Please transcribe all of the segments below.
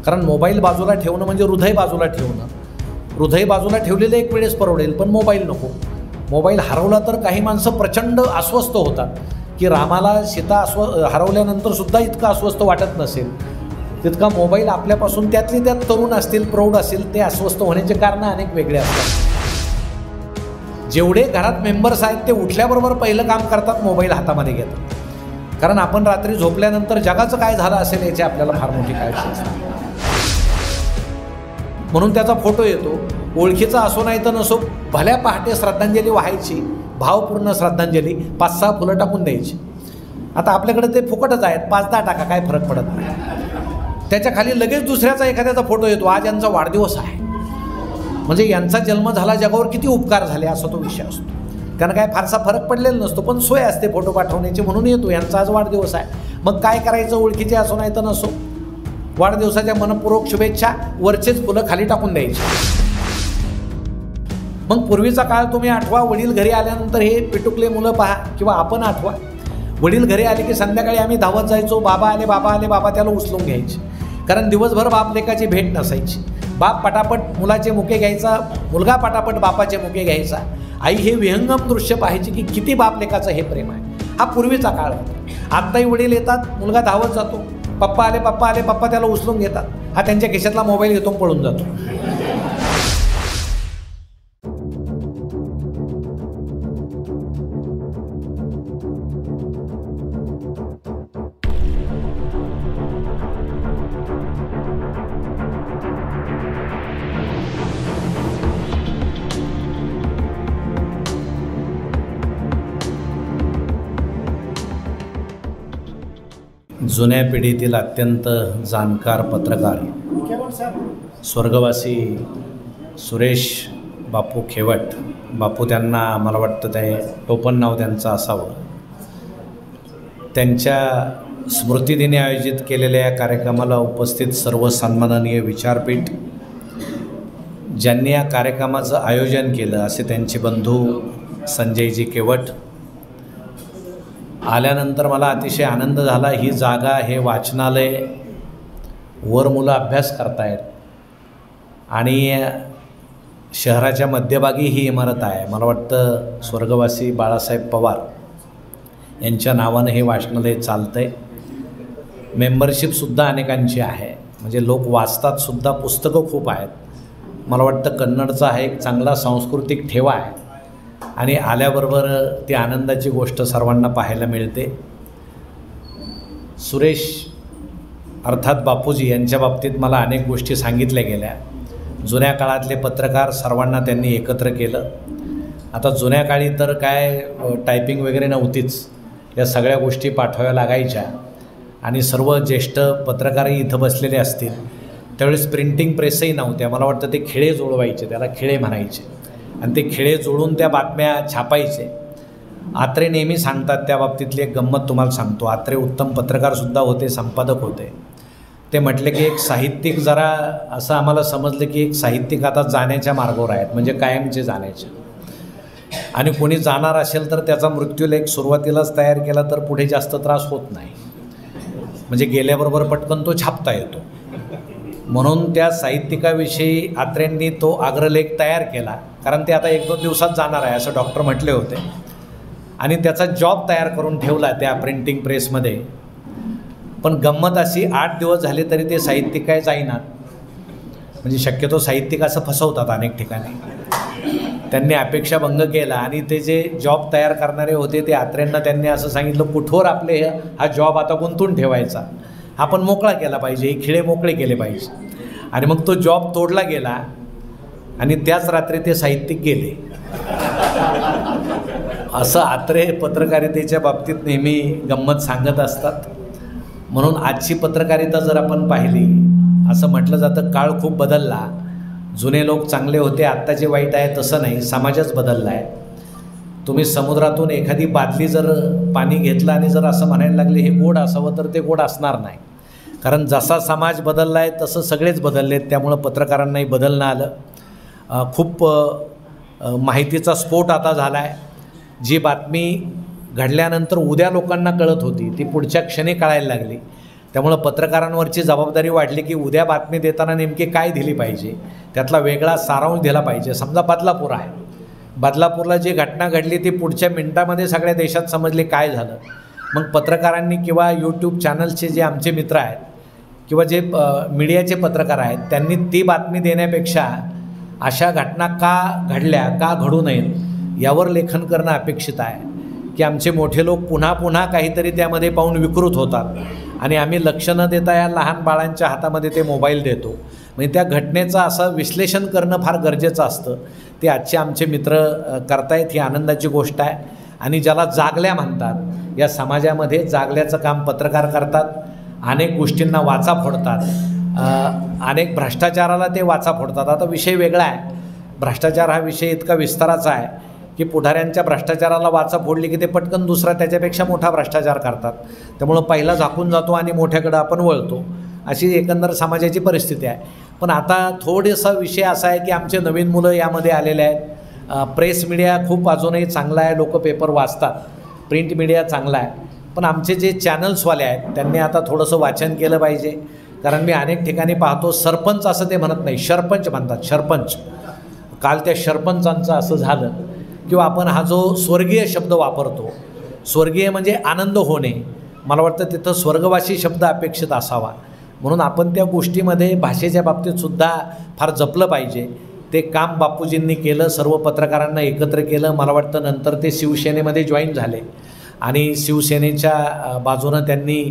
कारण मोबाईल बाजूला ठेवणं म्हणजे हृदय बाजूला ठेवणं. हृदय बाजूला ठेवलेलं एक वेळेस परवडेल, पण मोबाईल नको. मोबाईल हरवला तर काही माणसं प्रचंड अस्वस्थ होतात की रामाला सीता हरवल्यानंतर सुद्धा इतकं अस्वस्थ वाटत नसेल तितका मोबाईल आपल्यापासून त्यातले त्यात तरुण असतील, प्रौढ असतील, ते अस्वस्थ होण्याचे कारणं अनेक वेगळे असतात. जेवढे घरात मेंबर्स आहेत ते उठल्याबरोबर पहिलं काम करतात मोबाईल हातामध्ये घेतात. कारण आपण रात्री झोपल्यानंतर जगाचं काय झालं असेल याची आपल्याला फार मोठी काळजी असते. म्हणून त्याचा फोटो येतो, ओळखीचा असो नाही तर नसो, भल्या पहाटे श्रद्धांजली व्हायची, भावपूर्ण श्रद्धांजली, 5-6 फुलं टाकून द्यायची. आता आपल्याकडे ते फुकटच आहेत, 5-10 टाका, काय फरक पडत नाही. त्याच्या खाली लगेच दुसऱ्याचा एखाद्याचा फोटो येतो, आज यांचा वाढदिवस आहे, म्हणजे यांचा जन्म झाला, जगावर किती उपकार झाले असा तो विषय असतो. त्यांना काय फारसा फरक पडलेला नसतो, पण सोय असते फोटो पाठवण्याची म्हणून येतो, यांचा आज वाढदिवस आहे. मग काय करायचं, ओळखीचे असो नाही तर नसो, वाढदिवसाच्या मनपूर्वक शुभेच्छा, वरचेच फुलं खाली टाकून द्यायची. मग पूर्वीचा काळ तुम्ही आठवा, वडील घरी आल्यानंतर हे पिटुकले मुलं पहा किंवा आपण आठवा. वडील घरी आले की संध्याकाळी आम्ही धावत जायचो, बाबा आले, बाबा आले, बाबा त्याला उचलून घ्यायचे. कारण दिवसभर बाप लेकाची भेट नसायची. बाप पटापट मुलाचे मुके घ्यायचा, मुलगा पटापट बापाचे मुके घ्यायचा. आई हे विहंगम दृश्य पाहायची की किती बाप लेकाचं हे प्रेम आहे. हा पूर्वीचा काळ होता. आत्ताही वडील येतात, मुलगा धावत जातो, पप्पा आले, पप्पा आले, पप्पा त्याला उचलून घेतात. हा त्यांच्या खिशातला मोबाईल घेतो, पळून जातो. जुन्या पिढीतील अत्यंत जाणकार पत्रकार स्वर्गवासी सुरेश बापू खेवट, बापू त्यांना मला वाटतं ते टोपण नाव त्यांचं असावं. त्यांच्या स्मृतिदिनी आयोजित केलेल्या या कार्यक्रमाला उपस्थित सर्व सन्माननीय विचारपीठ, ज्यांनी या कार्यक्रमाचं आयोजन केलं असे त्यांचे बंधू संजयजी केवट. आल्यानंतर मला अतिशय आनंद झाला. ही जागा, हे वाचनालय, वर मुलं अभ्यास करतायत आणि शहराच्या मध्यभागी ही इमारत आहे. मला वाटतं स्वर्गवासी बाळासाहेब पवार यांच्या नावानं हे वाचनालय चालतं आहे. मेंबरशिपसुद्धा अनेकांची आहे, म्हणजे लोक वाचतातसुद्धा, पुस्तकं खूप आहेत. मला वाटतं कन्नडचा हा एक चांगला सांस्कृतिक ठेवा आहे आणि आल्याबरोबर ती आनंदाची गोष्ट सर्वांना पाहायला मिळते. सुरेश अर्थात बापूजी यांच्या बाबतीत मला अनेक गोष्टी सांगितल्या गेल्या. जुन्या काळातले पत्रकार सर्वांना त्यांनी एकत्र केलं. आता जुन्या काळी तर काय टायपिंग वगैरे नव्हतीच, या सगळ्या गोष्टी पाठवाव्या लागायच्या आणि सर्व ज्येष्ठ पत्रकारही इथं बसलेले असतील. त्यावेळेस प्रिंटिंग प्रेसही नव्हत्या. मला वाटतं ते खिळे जोडवायचे, त्याला खिळे म्हणायचे, आणि ते खिळे जोडून त्या बातम्या छापायचे. आत्रे नेहमी सांगतात, त्या बाबतीतली एक गंमत तुम्हाला सांगतो. आत्रे उत्तम पत्रकारसुद्धा होते, संपादक होते. ते म्हटले की एक साहित्यिक, जरा असं आम्हाला समजलं की एक साहित्यिक आता जाण्याच्या मार्गावर आहेत, म्हणजे कायमचे जाण्याचे, आणि कोणी जाणार असेल तर त्याचा मृत्यूलेख सुरुवातीलाच तयार केला तर पुढे जास्त त्रास होत नाही, म्हणजे गेल्याबरोबर पटकन तो छापता येतो. म्हणून त्या साहित्यिकाविषयी आत्रेंनी तो अग्रलेख तयार केला, कारण ते आता 1-2 दिवसात जाणार आहे असं डॉक्टर म्हटले होते, आणि त्याचा जॉब तयार करून ठेवला त्या प्रिंटिंग प्रेसमध्ये. पण गंमत अशी, 8 दिवस झाले तरी ते साहित्यिक काय जाईनात. म्हणजे शक्यतो साहित्यिक असं फसवतात अनेक ठिकाणी. त्यांनी अपेक्षाभंग केला आणि ते जे जॉब तयार करणारे होते ते आत्रेंना त्यांनी असं सांगितलं, कुठवर आपले हा जॉब आता गुंतून ठेवायचा, आपण मोकळा केला पाहिजे, हे खिळे मोकळे केले पाहिजे. आणि मग तो जॉब तोडला गेला आणि त्याच रात्री ते साहित्यिक गेले. असं आत्रे पत्रकारितेच्या बाबतीत नेहमी गंमत सांगत असतात. म्हणून आजची पत्रकारिता जर आपण पाहिली, असं म्हटलं जातं काळ खूप बदलला, जुने लोक चांगले होते, आत्ताचे वाईट आहे तसं नाही, समाजच बदलला आहे. तुम्ही समुद्रातून एखादी बादली जर पाणी घेतलं आणि जर असं म्हणायला लागले हे गोड असावं, तर ते गोड असणार नाही. कारण जसा समाज बदलला आहे तसं सगळेच बदललेत. त्यामुळं पत्रकारांनाही बदलणं आलं. खूप माहितीचा स्फोट आता झाला आहे. जी बातमी घडल्यानंतर उद्या लोकांना कळत होती ती पुढच्या क्षणी कळायला लागली. त्यामुळं पत्रकारांवरची जबाबदारी वाढली की उद्या बातमी देताना नेमकी काय दिली पाहिजे, त्यातला वेगळा सारांश दिला पाहिजे. समजा बदलापूर आहे, बदलापूरला जी घटना घडली ती पुढच्या मिनिटामध्ये सगळ्या देशात समजली काय झालं. मग पत्रकारांनी किंवा यूट्यूब चॅनल्सचे जे आमचे मित्र आहेत किंवा जे मीडियाचे पत्रकार आहेत त्यांनी ती बातमी देण्यापेक्षा अशा घटना का घडल्या, का घडू नयेत यावर लेखन करणं अपेक्षित आहे. की आमचे मोठे लोक पुन्हा पुन्हा काहीतरी त्यामध्ये पाहून विकृत होतात आणि आम्ही लक्ष न देता या लहान बाळांच्या हातामध्ये ते मोबाईल देतो. म्हणजे त्या घटनेचं असं विश्लेषण करणं फार गरजेचं असतं. ते आजचे आमचे मित्र करतायत, ही आनंदाची गोष्ट आहे. आणि ज्याला जागल्या म्हणतात, या समाजामध्ये जागल्याचं काम पत्रकार करतात. अनेक गोष्टींना वाचा फोडतात, अनेक भ्रष्टाचाराला ते वाचा फोडतात. आता विषय वेगळा आहे, भ्रष्टाचार हा विषय इतका विस्ताराचा आहे की पुढाऱ्यांच्या भ्रष्टाचाराला वाचा फोडली की ते पटकन दुसरा त्याच्यापेक्षा मोठा भ्रष्टाचार करतात. त्यामुळं पहिला झाकून जातो आणि मोठ्याकडं आपण वळतो, अशी एकंदर समाजाची परिस्थिती आहे. पण आता थोडासा विषय असा आहे की आमचे नवीन मुलं यामध्ये आलेले आहेत. प्रेस मीडिया खूप अजूनही चांगला आहे, लोक पेपर वाचतात, प्रिंट मीडिया चांगला आहे. पण आमचे जे चॅनल्सवाले आहेत त्यांनी आता थोडंसं वाचन केलं पाहिजे. कारण मी अनेक ठिकाणी पाहतो सरपंच असं ते म्हणत नाही, सरपंच म्हणतात, सरपंच. काल त्या सरपंचांचं असं झालं किंवा आपण हा जो स्वर्गीय शब्द वापरतो, स्वर्गीय म्हणजे आनंद होणे, मला वाटतं तिथं स्वर्गवासी शब्द अपेक्षित असावा. म्हणून आपण त्या गोष्टीमध्ये भाषेच्या बाबतीतसुद्धा फार जपलं पाहिजे. ते काम बापूजींनी केलं, सर्व पत्रकारांना एकत्र केलं. मला वाटतं नंतर ते शिवसेनेमध्ये जॉईन झाले आणि शिवसेनेच्या बाजूनं त्यांनी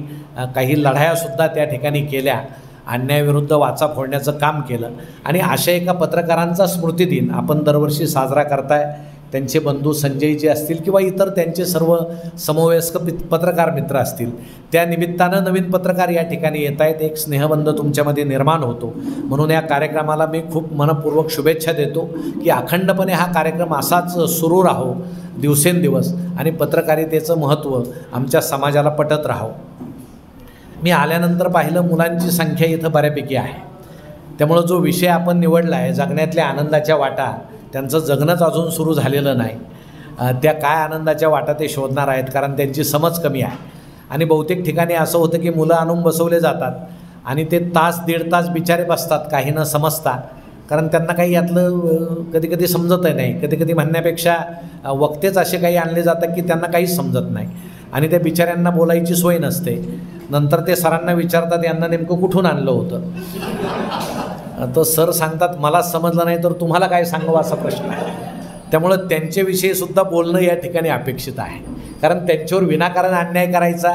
काही लढायासुद्धा त्या ठिकाणी केल्या, अन्यायाविरुद्ध वाचा फोडण्याचं काम केलं. आणि अशा एका पत्रकारांचा स्मृतिदिन आपण दरवर्षी साजरा करताय. त्यांचे बंधू संजयजी असतील किंवा इतर त्यांचे सर्व समवयस्क पत्रकार मित्र असतील, त्या निमित्तानं नवीन पत्रकार या ठिकाणी येत आहेत. एक स्नेहबंध तुमच्यामध्ये निर्माण होतो. म्हणून या कार्यक्रमाला मी खूप मनपूर्वक शुभेच्छा देतो की अखंडपणे हा कार्यक्रम असाच सुरू राहो दिवसेंदिवस आणि पत्रकारितेचं महत्त्व आमच्या समाजाला पटत राहो. मी आल्यानंतर पाहिलं मुलांची संख्या इथं बऱ्यापैकी आहे. त्यामुळं जो विषय आपण निवडला आहे, जगण्यातल्या आनंदाच्या वाटा, त्यांचं जगणंच अजून सुरू झालेलं नाही. त्या काय आनंदाच्या वाटा ते शोधणार आहेत, कारण त्यांची समज कमी आहे. आणि बहुतेक ठिकाणी असं होतं की मुलं आणून बसवले जातात आणि ते तास दीड तास बिचारे बसतात काही न समजता, कारण त्यांना काही यातलं कधी कधी समजतही नाही. कधी कधी म्हणण्यापेक्षा वक्तेच असे काही आणले जातात की त्यांना काहीच समजत नाही आणि त्या बिचाऱ्यांना बोलायची सोय नसते. नंतर ते सरांना विचारतात यांना नेमकं कुठून आणलं होतं. तर सर सांगतात मला समजलं नाही तर तुम्हाला काय सांगावं असा प्रश्न आहे. त्यामुळं त्यांच्याविषयीसुद्धा बोलणं या ठिकाणी अपेक्षित आहे, कारण त्यांच्यावर विनाकारण अन्याय करायचा.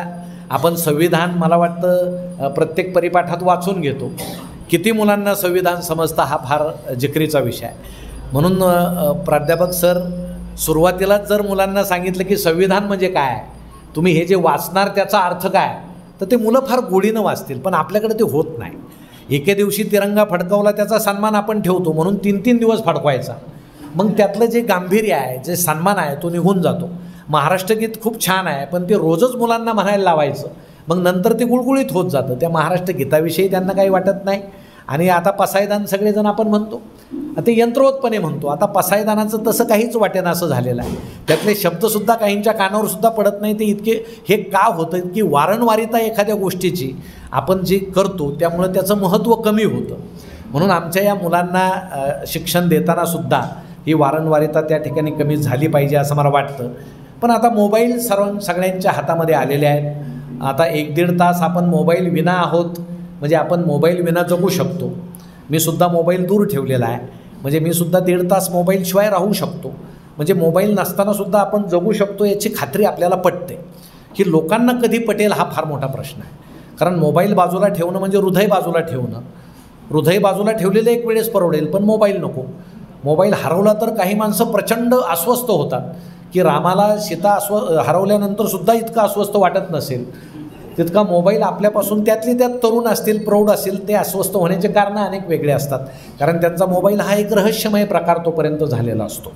आपण संविधान मला वाटतं प्रत्येक परिपाठात वाचून घेतो. किती मुलांना संविधान समजतं हा फार जिकरीचा विषय आहे. म्हणून प्राध्यापक सर सुरुवातीलाच जर मुलांना सांगितलं की संविधान म्हणजे काय, तुम्ही हे जे वाचणार त्याचा अर्थ काय, तर ते मुलं फार गोडीनं वाचतील. पण आपल्याकडे ते होत नाही. एके दिवशी तिरंगा फडकावला त्याचा सन्मान आपण ठेवतो म्हणून 3-3 दिवस फडकवायचा. मग त्यातलं जे गांभीर्य आहे, जे सन्मान आहे तो निघून जातो. महाराष्ट्रगीत खूप छान आहे पण ते रोजच मुलांना म्हणायला लावायचं, मग नंतर ते गुळगुळीत होत जातं. त्या महाराष्ट्र गीताविषयी त्यांना काही वाटत नाही. आणि आता पसायदान सगळेजण आपण म्हणतो, ते यंत्रोत्पणे म्हणतो. आता पसायदानाचं तसं काहीच वाटेना असं झालेलं आहे. त्यातले शब्दसुद्धा काहींच्या कानावरसुद्धा पडत नाही. ते इतके हे का होतं की वारंवारिता एखाद्या गोष्टीची आपण जी करतो त्यामुळं त्याचं महत्त्व कमी होतं. म्हणून आमच्या या मुलांना शिक्षण देतानासुद्धा ही वारंवारिता त्या ठिकाणी कमी झाली पाहिजे असं मला वाटतं. पण आता मोबाईल सगळ्यांच्या हातामध्ये आलेले आहेत. आता 1-1.5 तास आपण मोबाईल विना आहोत, म्हणजे आपण मोबाईल विना जगू शकतो. मी सुद्धा मोबाईल दूर ठेवलेला आहे, म्हणजे मी सुद्धा 1.5 तास मोबाईलशिवाय राहू शकतो. म्हणजे मोबाईल नसतानासुद्धा आपण जगू शकतो याची खात्री आपल्याला पटते. की लोकांना कधी पटेल हा फार मोठा प्रश्न आहे. कारण मोबाईल बाजूला ठेवणं म्हणजे हृदय बाजूला ठेवणं. हृदय बाजूला ठेवलेलं एक वेळेस परवडेल, पण मोबाईल नको. मोबाईल हरवला तर काही माणसं प्रचंड अस्वस्थ होतात की रामाला सीता हरवल्यानंतरसुद्धा इतकं अस्वस्थ वाटत नसेल तितका मोबाईल आपल्यापासून त्यातले त्यात तरुण असतील, प्रौढ असतील, ते अस्वस्थ होण्याचे कारणं अनेक वेगळे असतात. कारण त्यांचा मोबाईल हा एक रहस्यमय प्रकार तोपर्यंत झालेला असतो.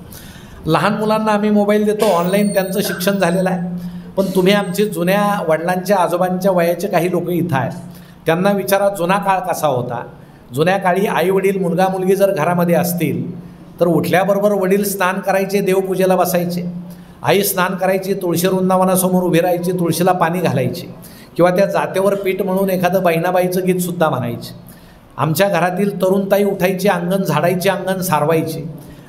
लहान मुलांना आम्ही मोबाईल देतो, ऑनलाईन त्यांचं शिक्षण झालेलं आहे. पण तुम्ही आमचे जुन्या वडिलांच्या आजोबांच्या वयाचे काही लोक इथं आहेत, त्यांना विचारा जुना काळ कसा होता. जुन्या काळी आईवडील मुलगा मुलगी जर घरामध्ये असतील तर उठल्याबरोबर वडील स्नान करायचे, देवपूजेला बसायचे. आई स्नान करायची, तुळशी वृंदावनासमोर उभी राहायची, तुळशीला पाणी घालायची किंवा त्या जातेवर पीठ म्हणून एखादं बहिणाबाईचं गीतसुद्धा म्हणायचे. आमच्या घरातील तरुणताई उठायची, अंगण झाडायची, अंगण सारवायची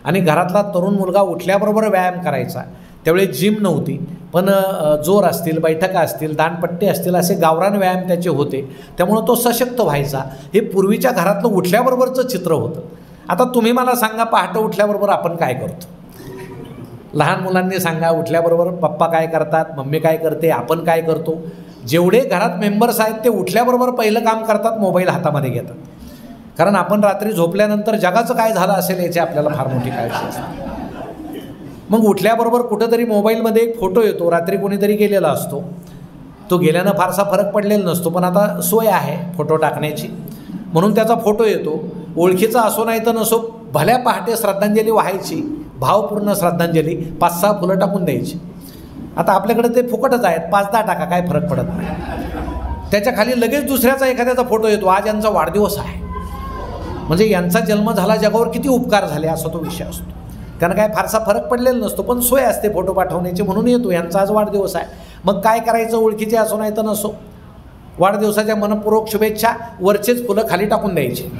आणि घरातला तरुण मुलगा उठल्याबरोबर व्यायाम करायचा. त्यावेळी जिम नव्हती, पण जोर असतील, बैठका असतील, दांडपट्टे असतील, असे गावरान व्यायाम त्याचे होते. त्यामुळं तो सशक्त व्हायचा. हे पूर्वीच्या घरातलं उठल्याबरोबरचं चित्र होतं. आता तुम्ही मला सांगा, पहाटे उठल्याबरोबर आपण काय करतो? लहान मुलांनी सांगा, उठल्याबरोबर पप्पा काय करतात, मम्मी काय करते, आपण काय करतो? जेवढे घरात मेंबर्स आहेत ते उठल्याबरोबर पहिलं काम करतात, मोबाईल हातामध्ये घेतात. कारण आपण रात्री झोपल्यानंतर जगाचं काय झालं असेल याची आपल्याला फार मोठी काळजी असते. मग उठल्याबरोबर कुठंतरी मोबाईलमध्ये एक फोटो येतो. रात्री कोणीतरी गेलेला असतो, तो गेल्यानं फारसा फरक पडलेला नसतो, पण आता सोय आहे फोटो टाकण्याची म्हणून त्याचा फोटो येतो. ओळखीचा असो नाही तर नसो, भल्या पहाटे श्रद्धांजली व्हायची, भावपूर्ण श्रद्धांजली, 5-6 फुलं टाकून द्यायची. आता आपल्याकडे ते फुकटच आहेत, 5-10 टाका, काय फरक पडत नाही. त्याच्या खाली लगेच दुसऱ्याचा एखाद्याचा फोटो येतो, आज यांचा वाढदिवस आहे. म्हणजे यांचा जन्म झाला, जगावर किती उपकार झाले असा तो विषय असतो. त्यांना काय फारसा फरक पडलेला नसतो, पण सोय असते फोटो पाठवण्याची म्हणून येतो, यांचा आज वाढदिवस आहे. मग काय करायचं, ओळखीचे असो नाही तर नसो, वाढदिवसाच्या मनपूर्वक शुभेच्छा, वरचेच फुलं खाली टाकून द्यायचे.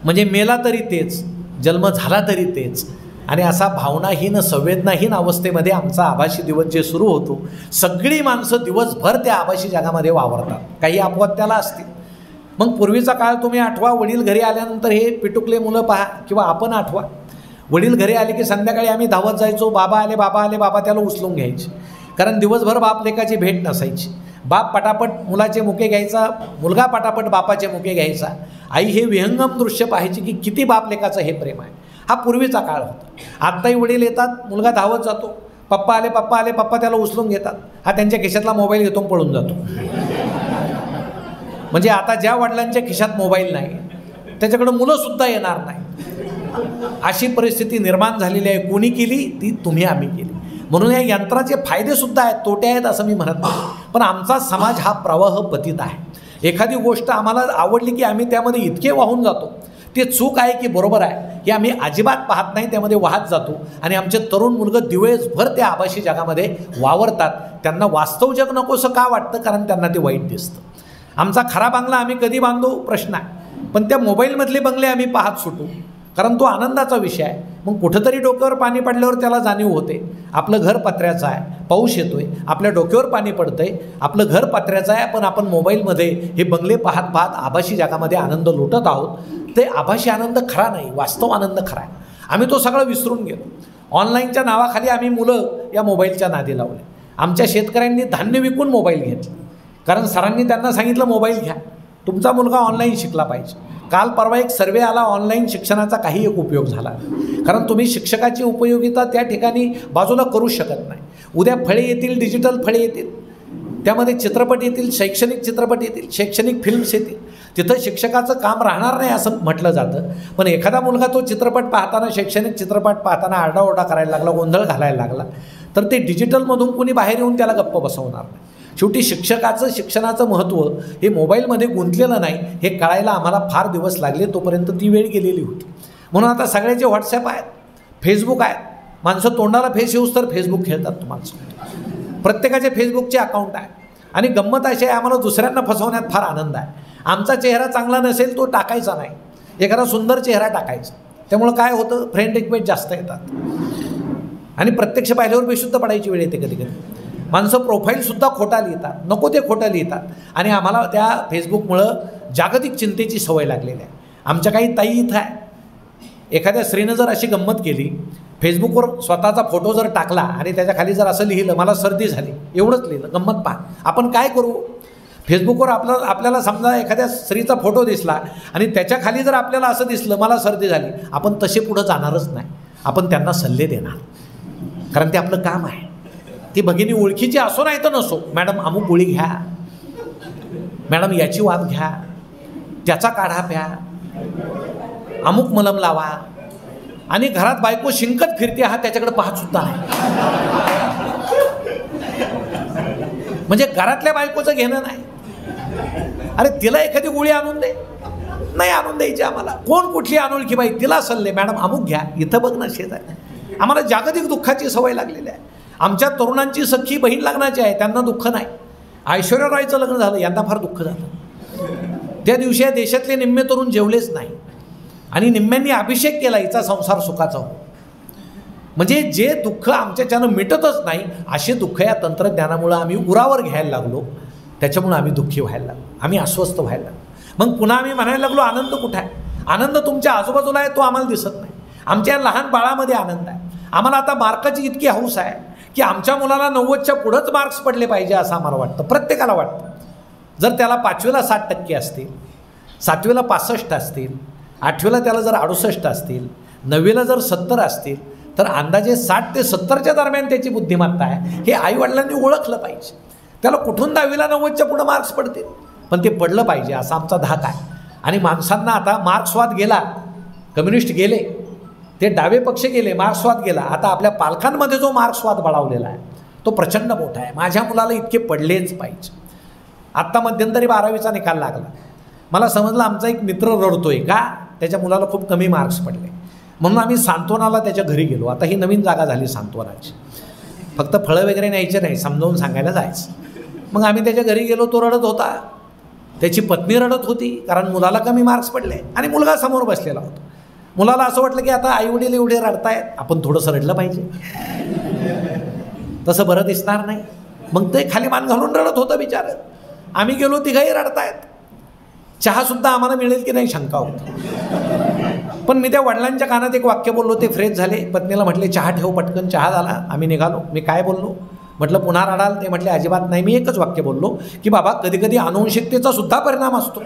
म्हणजे मेला तरी तेच, जन्म झाला तरी तेच. आणि असा भावनाहीन, संवेदनाहीन अवस्थेमध्ये आमचा आभासी दिवस जे सुरू होतो, सगळी माणसं दिवसभर त्या आभासी जगामध्ये वावरतात. काही अपवाद त्याला असतील. मग पूर्वीचा काळ तुम्ही आठवा, वडील घरी आल्यानंतर हे पिटुकले मुलं पहा, किंवा आपण आठवा. वडील घरी आले की संध्याकाळी आम्ही धावत जायचो, बाबा आले, बाबा आले, बाबा त्याला उचलून घ्यायचे. कारण दिवसभर बाप लेकाची भेट नसायची. बाप पटापट मुलाचे मुके घ्यायचा, मुलगा पटापट बापाचे मुके घ्यायचा. आई हे विहंगम दृश्य पाहायची की किती बाप लेकाचं हे प्रेम आहे. हा पूर्वीचा काळ होता. आत्ताही वडील येतात, मुलगा धावत जातो, पप्पा आले, पप्पा आले, पप्पा त्याला उचलून घेतात. हा त्यांच्या खिशातला मोबाईल घेतो पळून जातो. म्हणजे आता ज्या वडिलांच्या खिशात मोबाईल नाही त्याच्याकडं मुलंसुद्धा येणार नाही, अशी परिस्थिती निर्माण झालेली आहे. कोणी केली ती? तुम्ही, आम्ही केली. म्हणून या यंत्राचे फायदेसुद्धा आहेत, तोटे आहेत असं मी म्हणत नाही. पण आमचा समाज हा प्रवाह पतित आहे. एखादी गोष्ट आम्हाला आवडली की आम्ही त्यामध्ये इतके वाहून जातो. ते चूक आहे की बरोबर आहे हे आम्ही अजिबात पाहत नाही, त्यामध्ये वाहत जातो. आणि आमचे तरुण मुलगं दिवसभर त्या आभासी जगामध्ये वावरतात. त्यांना वास्तव जग नकोसं का वाटतं? कारण त्यांना ते वाईट दिसतं. आमचा खरा बंगला आम्ही कधी बांधू प्रश्न आहे, पण त्या मोबाईलमधले बंगले आम्ही पाहत सुटू, कारण तो आनंदाचा विषय आहे. मग कुठंतरी डोक्यावर पाणी पडल्यावर त्याला जाणीव होते, आपलं घर पत्र्याचं आहे, पाऊस येतोय, आपल्या डोक्यावर पाणी पडतंय, आपलं घर पत्र्याचं आहे, पण आपण मोबाईलमध्ये हे बंगले पाहत पाहत आभासी जगामध्ये आनंद लुटत आहोत. ते आभासी आनंद खरा नाही, वास्तव आनंद खरा आहे. आम्ही तो सगळं विसरून गेलो. ऑनलाईनच्या नावाखाली आम्ही मुलं या मोबाईलच्या नादी लावले. आमच्या शेतकऱ्यांनी धान्य विकून मोबाईल घेतले, कारण सरांनी त्यांना सांगितलं मोबाईल घ्या, तुमचा मुलगा ऑनलाईन शिकला पाहिजे. काल परवा एक सर्वे आला, ऑनलाईन शिक्षणाचा काही एक उपयोग झाला, कारण तुम्ही शिक्षकाची उपयोगिता त्या ठिकाणी बाजूला करू शकत नाही. उद्या फळे येतील, डिजिटल फळे येतील, त्यामध्ये चित्रपट येतील, शैक्षणिक चित्रपट येतील, शैक्षणिक फिल्म्स येतील. तिथं शिक्षकाचं काम राहणार नाही असं म्हटलं जातं. पण एखादा मुलगा तो चित्रपट पाहताना, शैक्षणिक चित्रपट पाहताना आरडाओरडा करायला लागला, गोंधळ घालायला लागला, तर ते डिजिटलमधून कोणी बाहेर येऊन त्याला गप्प बसवणार नाही. शेवटी शिक्षकाचं, शिक्षणाचं महत्त्व हे मोबाईलमध्ये गुंतलेलं नाही हे कळायला आम्हाला फार दिवस लागले. तोपर्यंत ती वेळ गेलेली होती. म्हणून आता सगळ्याचे व्हॉट्सॲप आहेत, फेसबुक आहेत. माणसं तोंडाला फेस येऊस तर फेसबुक खेळतात. तुम्हाला प्रत्येकाचे फेसबुकचे अकाउंट आहे. आणि गंमत अशी आहे, आम्हाला दुसऱ्यांना फसवण्यात फार आनंद आहे. आमचा चेहरा चांगला नसेल तो टाकायचा नाही, एखादा सुंदर चेहरा टाकायचा. त्यामुळं काय होतं, फ्रेंड रिक्वेस्ट जास्त येतात आणि प्रत्यक्ष पाहिल्यावर बेशुद्ध पडायची वेळ येते. कधी कधी माणसं प्रोफाईलसुद्धा खोटा लिहितात, नको ते खोटं लिहितात. आणि आम्हाला त्या फेसबुकमुळं जागतिक चिंतेची सवय लागलेली आहे. आमच्या काही ताई इथं आहे, एखाद्या स्त्रीनं जर अशी गंमत केली, फेसबुकवर स्वतःचा फोटो जर टाकला आणि त्याच्या खाली जर असं लिहिलं मला सर्दी झाली, एवढंच लिहिलं, गंमत पहा. आपण काय करू, फेसबुकवर आपल्याला समजा एखाद्या स्त्रीचा फोटो दिसला आणि त्याच्या खाली जर आपल्याला असं दिसलं मला सर्दी झाली, आपण तसे पुढं जाणारच नाही. आपण त्यांना सल्ले देणार, कारण ते आपलं काम आहे. ती भगिनी ओळखीची असो नाही तर नसो, मॅडम अमुक गोळी घ्या, मॅडम याची वाफ घ्या, त्याचा काढा प्या, अमुक मलम लावा. आणि घरात बायको शिंकत फिरते, हा त्याच्याकडे पाहत सुद्धा नाही. म्हणजे घरातल्या बायकोचं घेणं नाही. अरे तिला एखादी गोळी आणून दे, नाही आणून द्यायची आम्हाला. कोण कुठली अनोळखी बाई, तिला सल्ले, मॅडम अमुक घ्या, इथं बघ ना शेजारी. आम्हाला जागतिक दुःखाची सवय लागलेली आहे. आमच्या तरुणांची सख्खी बहीण लग्नाची आहे, त्यांना दुःख नाही. ऐश्वर्या रॉयचं लग्न झालं, यांना फार दुःख झालं. त्या दिवशी या देशातले निम्मे तरुण जेवलेच नाही आणि निम्म्यांनी अभिषेक केला हिचा संसार सुखाचा हो. म्हणजे जे दुःख आमच्याच्यानं मिटतच नाही असे दुःख या तंत्रज्ञानामुळं आम्ही उरावर घ्यायला लागलो, त्याच्यामुळं आम्ही दुःखी व्हायला लागलो, आम्ही अस्वस्थ व्हायला लागलो. मग पुन्हा आम्ही म्हणायला लागलो आनंद कुठं आहे? आनंद तुमच्या आजूबाजूला आहे, तो आम्हाला दिसत नाही. आमच्या लहान बाळामध्ये आनंद आहे. आम्हाला आता मार्काची इतकी हौस आहे की आमच्या मुलाला 90च्या पुढंच मार्क्स पडले पाहिजे असं आम्हाला वाटतं, प्रत्येकाला वाटतं. जर त्याला 5वीला 60% असतील, 7वीला 65 असतील, 8वीला त्याला जर 68 असतील, 9वीला जर 70 असतील, तर अंदाजे 60 ते 70च्या दरम्यान त्याची बुद्धिमत्ता आहे हे आईवडिलांनी ओळखलं पाहिजे. त्याला कुठून 10वीला 90च्या पुढं मार्क्स पडतील, पण ते पडलं पाहिजे असा आमचा धाक आहे. आणि माणसांना आता मार्क्सवाद गेला, कम्युनिस्ट गेले, ते डावे पक्ष गेले, मार्क्सवाद गेला. आता आपल्या पालकांमध्ये जो मार्क्सवाद बळावलेला आहे तो प्रचंड मोठा आहे. माझ्या मुलाला इतके पडलेच पाहिजे. आत्ता मध्यंतरी 12वीचा निकाल लागला, मला समजलं आमचा एक मित्र रडतोय का त्याच्या मुलाला खूप कमी मार्क्स पडले. म्हणून आम्ही सांत्वनाला त्याच्या घरी गेलो. आता ही नवीन जागा झाली सांत्वनाची, फक्त फळं वगैरे न्यायचे नाही, समजावून सांगायला जायचं. मग आम्ही त्याच्या घरी गेलो, तो रडत होता, त्याची पत्नी रडत होती कारण मुलाला कमी मार्क्स पडले आणि मुलगा समोर बसलेला होता. मुलाला असं वाटलं की आता आईवडील एवढे रडतायत, आपण थोडंसं रडलं पाहिजे, तसं बरं दिसणार नाही. मग ते खाली मान घालून रडत होतं बिचारं. आम्ही गेलो, तिघंही रडतायत. चहासुद्धा आम्हाला मिळेल की नाही शंका होती. पण मी त्या वडिलांच्या कानात एक वाक्य बोललो, ते फ्रेश झाले. पत्नीला म्हटले चहा ठेव पटकन. चहा झाला, आम्ही निघालो. मी काय बोललो म्हटलं, पुन्हा रडाल? ते म्हटले अजिबात नाही. मी एकच वाक्य बोललो की बाबा कधी कधी अनुवंशिकतेचा सुद्धा परिणाम असतो.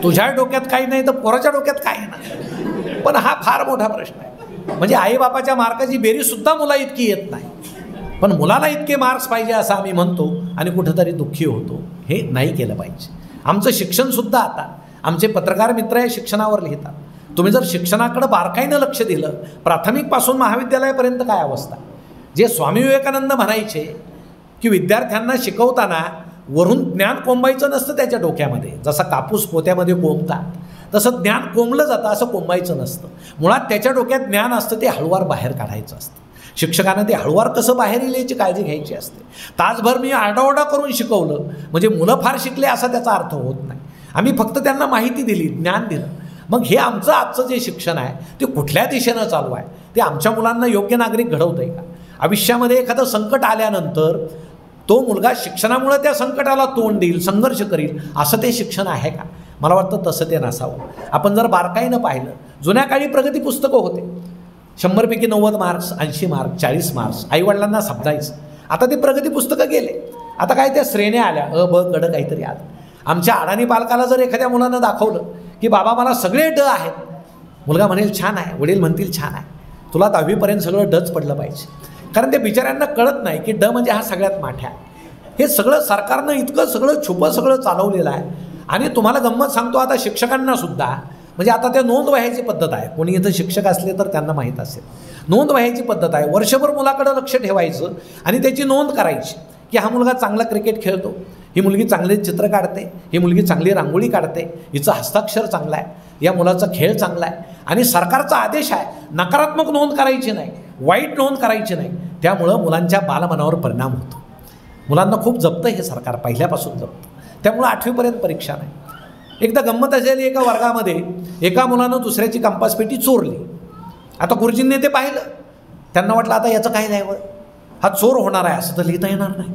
तुझ्या डोक्यात काही नाही तर पोराच्या डोक्यात काय ना. पण हा फार मोठा प्रश्न आहे. म्हणजे आईबापाच्या मार्काची बेरीजसुद्धा मुला इतकी येत नाही, पण मुलाला इतके मार्क्स पाहिजे असं आम्ही म्हणतो आणि कुठंतरी दुःखी होतो. हे नाही केलं पाहिजे. आमचं शिक्षणसुद्धा आता आमचे पत्रकार मित्र हे शिक्षणावर लिहितात. तुम्ही जर शिक्षणाकडं बारकाईनं लक्ष दिलं, प्राथमिकपासून महाविद्यालयापर्यंत काय अवस्था. जे स्वामी विवेकानंद म्हणायचे की विद्यार्थ्यांना शिकवताना वरून ज्ञान कोंबायचं नसतं त्याच्या डोक्यामध्ये, जसा कापूस पोत्यामध्ये कोंबतात तसं ज्ञान कोंबलं जातं, असं कोंबायचं नसतं. मुळात त्याच्या डोक्यात ज्ञान असतं, ते हळूवार बाहेर काढायचं असतं. शिक्षकांना ते हळूवार कसं बाहेर येईल याची काळजी घ्यायची असते. तासभर मी आरडाओरडा करून शिकवलं म्हणजे मुलं फार शिकले असा त्याचा अर्थ होत नाही. आम्ही फक्त त्यांना माहिती दिली, ज्ञान दिलं. मग हे आमचं आजचं जे शिक्षण आहे ते कुठल्या दिशेनं चालू आहे, ते आमच्या मुलांना योग्य नागरिक घडवतं आहे का? आयुष्यामध्ये एखादं संकट आल्यानंतर तो मुलगा शिक्षणामुळे त्या संकटाला तोंड देईल, संघर्ष करील, असं ते शिक्षण आहे का? मला वाटतं तसं ते नसावं. आपण जर बारकाईनं पाहिलं, जुन्या काळी प्रगती पुस्तकं होते, 100पैकी 90 मार्क्स, 80 मार्क्स, 40 मार्क्स आईवडिलांना समजायचं. आता ते प्रगती पुस्तकं गेले. आता काय त्या श्रेण्या आल्या, अ ब गड काहीतरी आलं. आमच्या अडाणी पालकाला जर एखाद्या मुलानं दाखवलं की बाबा मला सगळे ड आहेत, मुलगा म्हणेल छान आहे, वडील म्हणतील छान आहे, तुला 10वीपर्यंत सगळं डच पडलं पाहिजे. कारण त्या बिचाऱ्यांना कळत नाही की ड म्हणजे हा सगळ्यात मोठा आहे. हे सगळं सरकारनं इतकं सगळं छुपं सगळं चालवलेलं आहे. आणि तुम्हाला गंमत सांगतो, आता शिक्षकांना सुद्धा म्हणजे आता त्या नोंद वह्याची पद्धत आहे. कोणी इथं शिक्षक असले तर त्यांना माहीत असेल, नोंद वह्याची पद्धत आहे. वर्षभर मुलाकडं लक्ष ठेवायचं आणि त्याची नोंद करायची की हा मुलगा चांगला क्रिकेट खेळतो, ही मुलगी चांगले चित्र काढते, ही मुलगी चांगली रांगोळी काढते, हिचं हस्ताक्षर चांगलं आहे, या मुलाचा खेळ चांगला आहे. आणि सरकारचा आदेश आहे नकारात्मक नोंद करायची नाही, वाईट नोंद करायची नाही. त्यामुळं मुलांच्या बालमनावर परिणाम होतो. मुलांना खूप जपतं हे सरकार, पहिल्यापासून जपतं. त्यामुळं 8वीपर्यंत परीक्षा नाही. एकदा गंमत असेल, एका वर्गामध्ये एका मुलानं दुसऱ्याची कंपासपेटी चोरली. आता गुरुजींनी ते पाहिलं, त्यांना वाटलं आता याचं काय नाही, हा चोर होणार आहे असं तर लिहिता येणार नाही,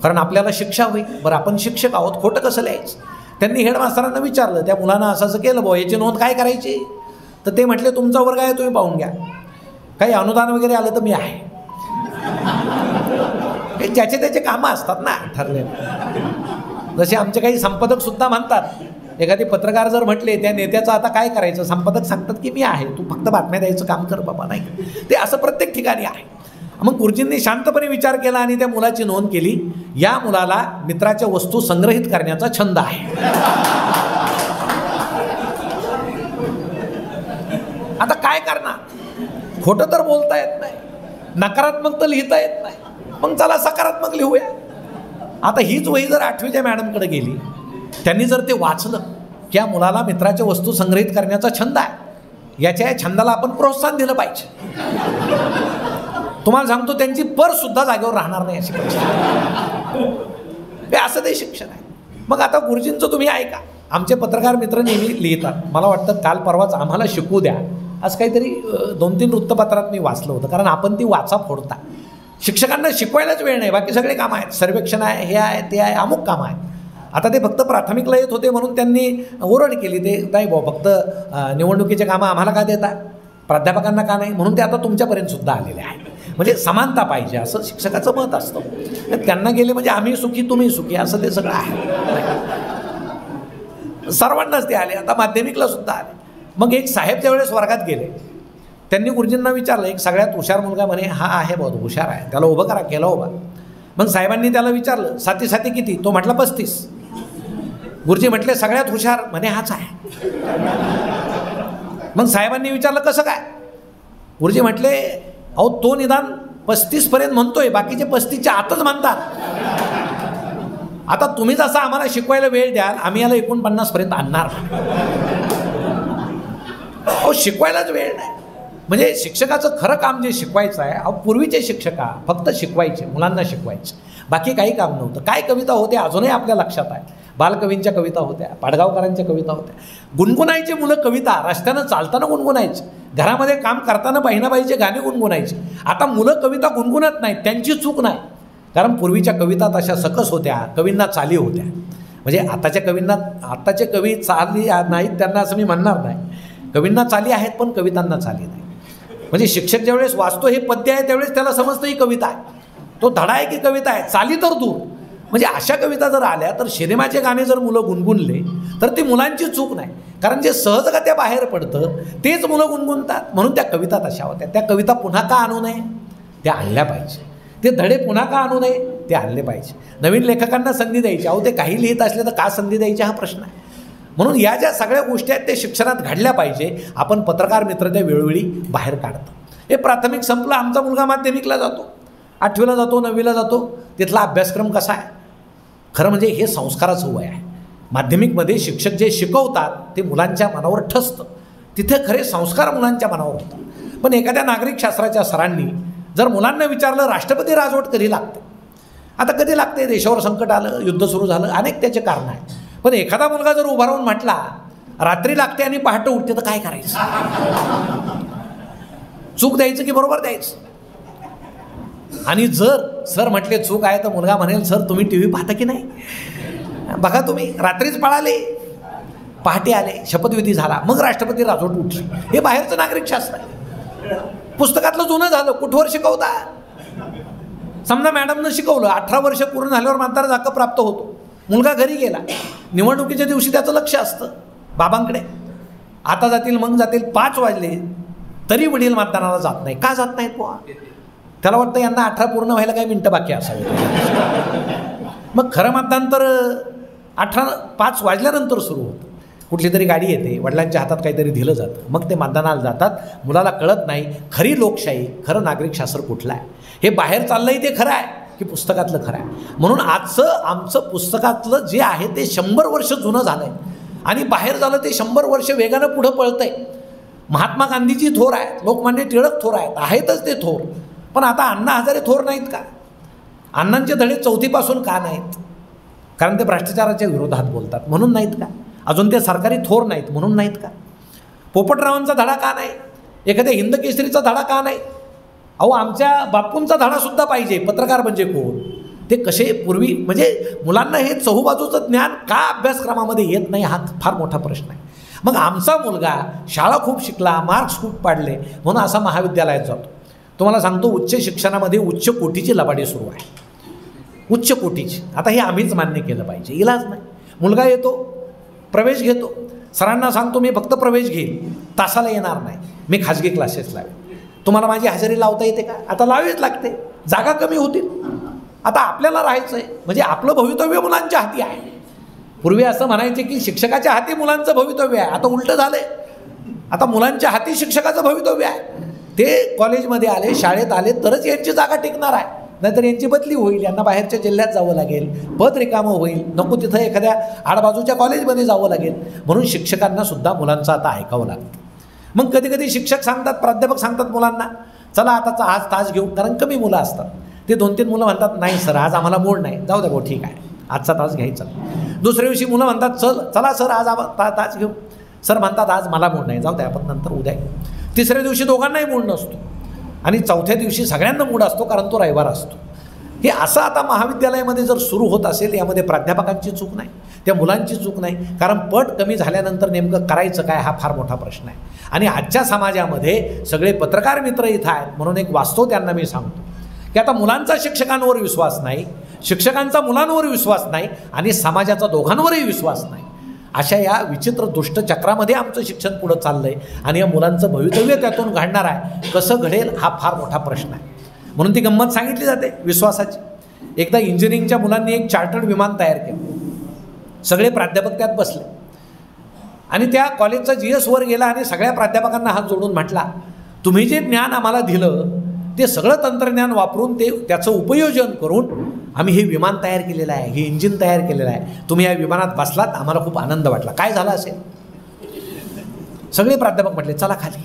कारण आपल्याला शिक्षा होईल. बरं आपण शिक्षक आहोत, खोटं कसं लिहायचं? त्यांनी हेडमास्तरांना विचारलं, त्या मुलानं असं असं केलं भाऊ, याची नोंद काय करायची? तर ते म्हटले तुमचा वर्ग आहे, तुम्ही पाहून घ्या, काही अनुदान वगैरे आलं तर मी आहे. ज्याचे त्याचे कामं असतात ना ठरले. जसे आमचे काही संपादकसुद्धा म्हणतात, एखादी पत्रकार जर म्हटले त्या नेत्याचं आता काय करायचं, संपादक सांगतात की मी आहे, तू फक्त बातम्या द्यायचं काम कर बाबा. नाही, ते असं प्रत्येक ठिकाणी आहे. मग गुरुजींनी शांतपणे विचार केला आणि त्या मुलाची नोंद केली. या मुलाला मित्राच्या वस्तू संग्रहित करण्याचा छंद आहे. आता काय करणार? खोटं तर बोलता येत नाही, नकारात्मक तर लिहिता येत नाही, मग चला सकारात्मक लिहूया. आता हीच वही जर 8वीच्या मॅडमकडे गेली, त्यांनी जर ते वाचलं की या मुलाला मित्राच्या वस्तू संग्रहित करण्याचा छंद आहे, याच्या या छंदाला आपण प्रोत्साहन दिलं पाहिजे. तुम्हाला सांगतो त्यांची पर्ससुद्धा जागेवर राहणार नाही अशी परिस्थिती. हे असं ते शिक्षण आहे. मग आता गुरुजींचं तुम्ही ऐका. आमचे पत्रकार मित्र नेहमी लिहितात, मला वाटतं काल परवाच आम्हाला शिकू द्या असं काहीतरी 2-3 वृत्तपत्रात मी वाचलं होतं. कारण आपण ती वाचा फोडता. शिक्षकांना शिकवायलाच वेळ नाही, बाकी सगळे कामं आहेत, सर्वेक्षण आहे, हे आहे, ते आहे, अमुक कामं आहेत. आता ते फक्त प्राथमिकला येत होते म्हणून त्यांनी ओरड केली, ते नाही भाऊ फक्त निवडणुकीचे कामं आम्हाला का देता, प्राध्यापकांना का नाही, म्हणून ते आता तुमच्यापर्यंतसुद्धा आलेले आहे. म्हणजे समानता पाहिजे असं शिक्षकाचं मत असतं. त्यांना गेले म्हणजे आम्ही सुखी तुम्ही सुखी असं ते सगळं आहे. सर्वांनाच ते आले. आता माध्यमिकला सुद्धा आले. मग एक साहेब त्यावेळेस वर्गात गेले, त्यांनी गुरुजींना विचारलं, एक सगळ्यात हुशार मुलगा म्हणे हा आहे बहुत हुशार आहे, त्याला उभं करा. केला उभा. मग साहेबांनी त्याला विचारलं साथी किती, तो म्हटला 35. गुरुजी म्हटले सगळ्यात हुशार, म्हणे हाच आहे. मग साहेबांनी विचारलं कसं काय. गुरुजी म्हटले अहो तो निदान 35पर्यंत म्हणतोय, बाकीचे 35च्या आतच म्हणतात. आता तुम्ही जसं आम्हाला शिकवायला वेळ द्याल, आम्ही याला 49पर्यंत आणणार. अहो शिकवायलाच वेळ नाही. म्हणजे शिक्षकाचं खरं काम जे शिकवायचं आहे, अहो पूर्वीचे शिक्षक फक्त शिकवायचे, मुलांना शिकवायचे, बाकी काही काम नव्हतं. काय कविता होते अजूनही आपल्या लक्षात आहे. बालकवींच्या कविता होत्या, पाडगावकरांच्या कविता होत्या. गुणगुणायची मुलं कविता, रस्त्यानं चालताना गुणगुणायची, घरामध्ये काम करताना बहिणाबाईचे गाणे गुणगुणायचे. आता मुलं कविता गुणगुणत नाहीत, त्यांची चूक नाही. कारण पूर्वीच्या कविता तशा सकस होत्या, कवींना चाली होत्या. म्हणजे आताचे कवी चाली नाहीत त्यांना असं मी म्हणणार नाही. कवींना चाली आहेत पण कवितांना चाली नाही. म्हणजे शिक्षक ज्यावेळेस वाचतो हे पद्य आहे त्यावेळेस त्याला समजतं ही कविता आहे, तो धडा आहे की कविता आहे, चाली तर दूर. म्हणजे अशा कविता जर आल्या तर सिनेमाचे गाणे जर मुलं गुणगुणले तर ती मुलांची चूक नाही. कारण जे सहजगत्या बाहेर पडतं तेच मुलं गुणगुणतात. म्हणून त्या कविता तशा होत्या. त्या कविता पुन्हा का आणू नये, त्या आणल्या पाहिजे. ते धडे पुन्हा का आणू नये, ते आणले पाहिजे. नवीन लेखकांना संधी द्यायची. अहो ते काही लिहित असले तर का संधी द्यायची हा प्रश्न आहे. म्हणून या ज्या सगळ्या गोष्टी आहेत ते शिक्षणात घडल्या पाहिजे. आपण पत्रकार मित्र त्या वेळोवेळी बाहेर काढतो. हे प्राथमिक संपलं, आमचा मुलगा माध्यमिकला जातो, 8वीला जातो, 9वीला जातो. तिथला अभ्यासक्रम कसा आहे, खरं म्हणजे हे संस्काराचं वय आहे. माध्यमिकमध्ये शिक्षक जे शिकवतात ते मुलांच्या मनावर ठसतं. तिथे खरे संस्कार मुलांच्या मनावर होतात. पण एखाद्या नागरिक शास्त्राच्या सरांनी जर मुलांना विचारलं राष्ट्रपती राजवट कधी लागते, आता कधी लागते, देशावर संकट आलं, युद्ध सुरू झालं, अनेक त्याचे कारण आहेत. पण एखादा मुलगा जर उभा राहून म्हटला रात्री लागते आणि पहाटे उठते तर काय करायचं. चूक द्यायचं की बरोबर द्यायचं. आणि जर सर म्हटले चूक आहे तर मुलगा म्हणेल सर तुम्ही टी व्ही पाहता की नाही, बघा तुम्ही रात्रीच पळाले, पहाटे आले, शपथविधी झाला, मग राष्ट्रपती राजवट उठली. हे बाहेरचं नागरिकशास्त्र आहे. पुस्तकातलं जुनं झालं, कुठवर शिकवता. समजा मॅडमनं शिकवलं, 18 वर्ष पूर्ण झाल्यावर मतदार हक्क प्राप्त होतो. मुलगा घरी गेला, निवडणुकीच्या दिवशी त्याचं लक्ष असतं बाबांकडे, आता जातील मग जातील, 5 वाजले तरी वडील मतदानाला जात नाही. का जात नाहीत बुवा, त्याला वाटतं यांना 18 पूर्ण व्हायला काही मिनटं बाकी असावे. मग खरं मतदान तर 5 वाजल्यानंतर सुरू होतं. कुठली तरी गाडी येते, वडिलांच्या हातात काहीतरी दिलं जातं, मग ते मतदानाला जातात. मुलाला कळत नाही खरी लोकशाही, खरं नागरिकशास्त्र कुठलं आहे. हे बाहेर चाललंय ते खरं आहे की पुस्तकातलं खरं आहे. म्हणून आजचं आमचं पुस्तकातलं जे आहे ते 100 वर्ष जुनं झालं आहे आणि बाहेर झालं ते 100 वर्ष वेगानं पुढं पळतं आहे. महात्मा गांधीजी थोर आहेत, लोकमान्य टिळक थोर आहेतच ते थोर. पण आता अण्णा हजारे थोर नाहीत का. अण्णांचे धडे 4थीपासून का नाहीत, कारण ते भ्रष्टाचाराच्या विरोधात बोलतात म्हणून नाहीत का. अजून ते सरकारी थोर नाहीत म्हणून नाहीत का. पोपटरावांचा धडा का नाही, एखाद्या हिंद केसरीचा धडा का नाही. अहो आमच्या बापूंचा धडासुद्धा पाहिजे. पत्रकार म्हणजे कोण, ते कसे पूर्वी, म्हणजे मुलांना हे चहूबाजूचं ज्ञान का अभ्यासक्रमामध्ये येत नाही हा फार मोठा प्रश्न आहे. मग आमचा मुलगा शाळा खूप शिकला, मार्क्स खूप पाडले म्हणून असा महाविद्यालयात जातो. तुम्हाला सांगतो उच्च शिक्षणामध्ये उच्च कोटीची लबाडी सुरू आहे, उच्च कोटीची. आता हे आम्हीच मान्य केलं पाहिजे, इलाज नाही. मुलगा येतो, प्रवेश घेतो, सरांना सांगतो मी फक्त प्रवेश घेईल, तासाला येणार नाही, मी खाजगी क्लासेस लावेल. तुम्हाला माझी हजेरी लावता येते का, आता लावीच लागते, जागा कमी होतील. आता आपल्याला राहायचं आहे, म्हणजे आपलं भवितव्य मुलांच्या हाती आहे. पूर्वी असं म्हणायचे की शिक्षकाच्या हाती मुलांचं भवितव्य आहे, आता उलटं झालं आहे. आता मुलांच्या हाती शिक्षकाचं भवितव्य आहे. ते कॉलेजमध्ये आले, शाळेत आले तरच यांची जागा टिकणार आहे, नाहीतर यांची बदली होईल, यांना बाहेरच्या जिल्ह्यात जावं लागेल, पद रिकामं होईल, नको तिथं एखाद्या आडबाजूच्या कॉलेजमध्ये जावं लागेल. म्हणून शिक्षकांना सुद्धा मुलांचं आता ऐकावं लागतं. मग कधी कधी शिक्षक सांगतात, प्राध्यापक सांगतात मुलांना चला आता आज तास घेऊ, कारण कमी मुलं असतात. ते 2-3 मुलं म्हणतात नाही सर आज आम्हाला मूड नाही, जाऊ द्या भाऊ ठीक आहे आजचा तास घ्यायचा. दुसऱ्या दिवशी मुलं म्हणतात चला सर आज तास घेऊ, सर म्हणतात आज मला मूड नाही, जाऊ द्या आपण नंतर उद्या घेऊ. तिसऱ्या दिवशी दोघांनाही मूड नसतो आणि चौथ्या दिवशी सगळ्यांना मूड असतो, कारण तो रविवार असतो. हे असं आता महाविद्यालयामध्ये जर सुरू होत असेल, यामध्ये प्राध्यापकांची चूक नाही, त्या मुलांची चूक नाही, कारण पट कमी झाल्यानंतर नेमकं करायचं काय हा फार मोठा प्रश्न आहे. आणि आजच्या समाजामध्ये सगळे पत्रकार मित्र इथं आहेत म्हणून एक वास्तव त्यांना मी सांगतो की आता मुलांचा शिक्षकांवर विश्वास नाही, शिक्षकांचा मुलांवर विश्वास नाही आणि समाजाचा दोघांवरही विश्वास नाही. अशा या विचित्र दुष्टचक्रामध्ये आमचं शिक्षण पुढं चाललं आहे आणि या मुलांचं भवितव्य त्यातून घडणार आहे. कसं घडेल हा फार मोठा प्रश्न आहे. म्हणून ती गंमत सांगितली जाते विश्वासाची. एकदा इंजिनिअरिंगच्या मुलांनी एक चार्टर्ड विमान तयार केलं, सगळे प्राध्यापक त्यात बसले आणि त्या कॉलेजचा GS वर गेला आणि सगळ्या प्राध्यापकांना हात जोडून म्हटला, तुम्ही जे ज्ञान आम्हाला दिलं ते सगळं तंत्रज्ञान वापरून त्याचं उपयोजन करून आम्ही हे विमान तयार केलेलं आहे, हे इंजिन तयार केलेलं आहे, तुम्ही या विमानात बसलात, आम्हाला खूप आनंद वाटला. काय झालं असेल? सगळे प्राध्यापक म्हटले चला खाली,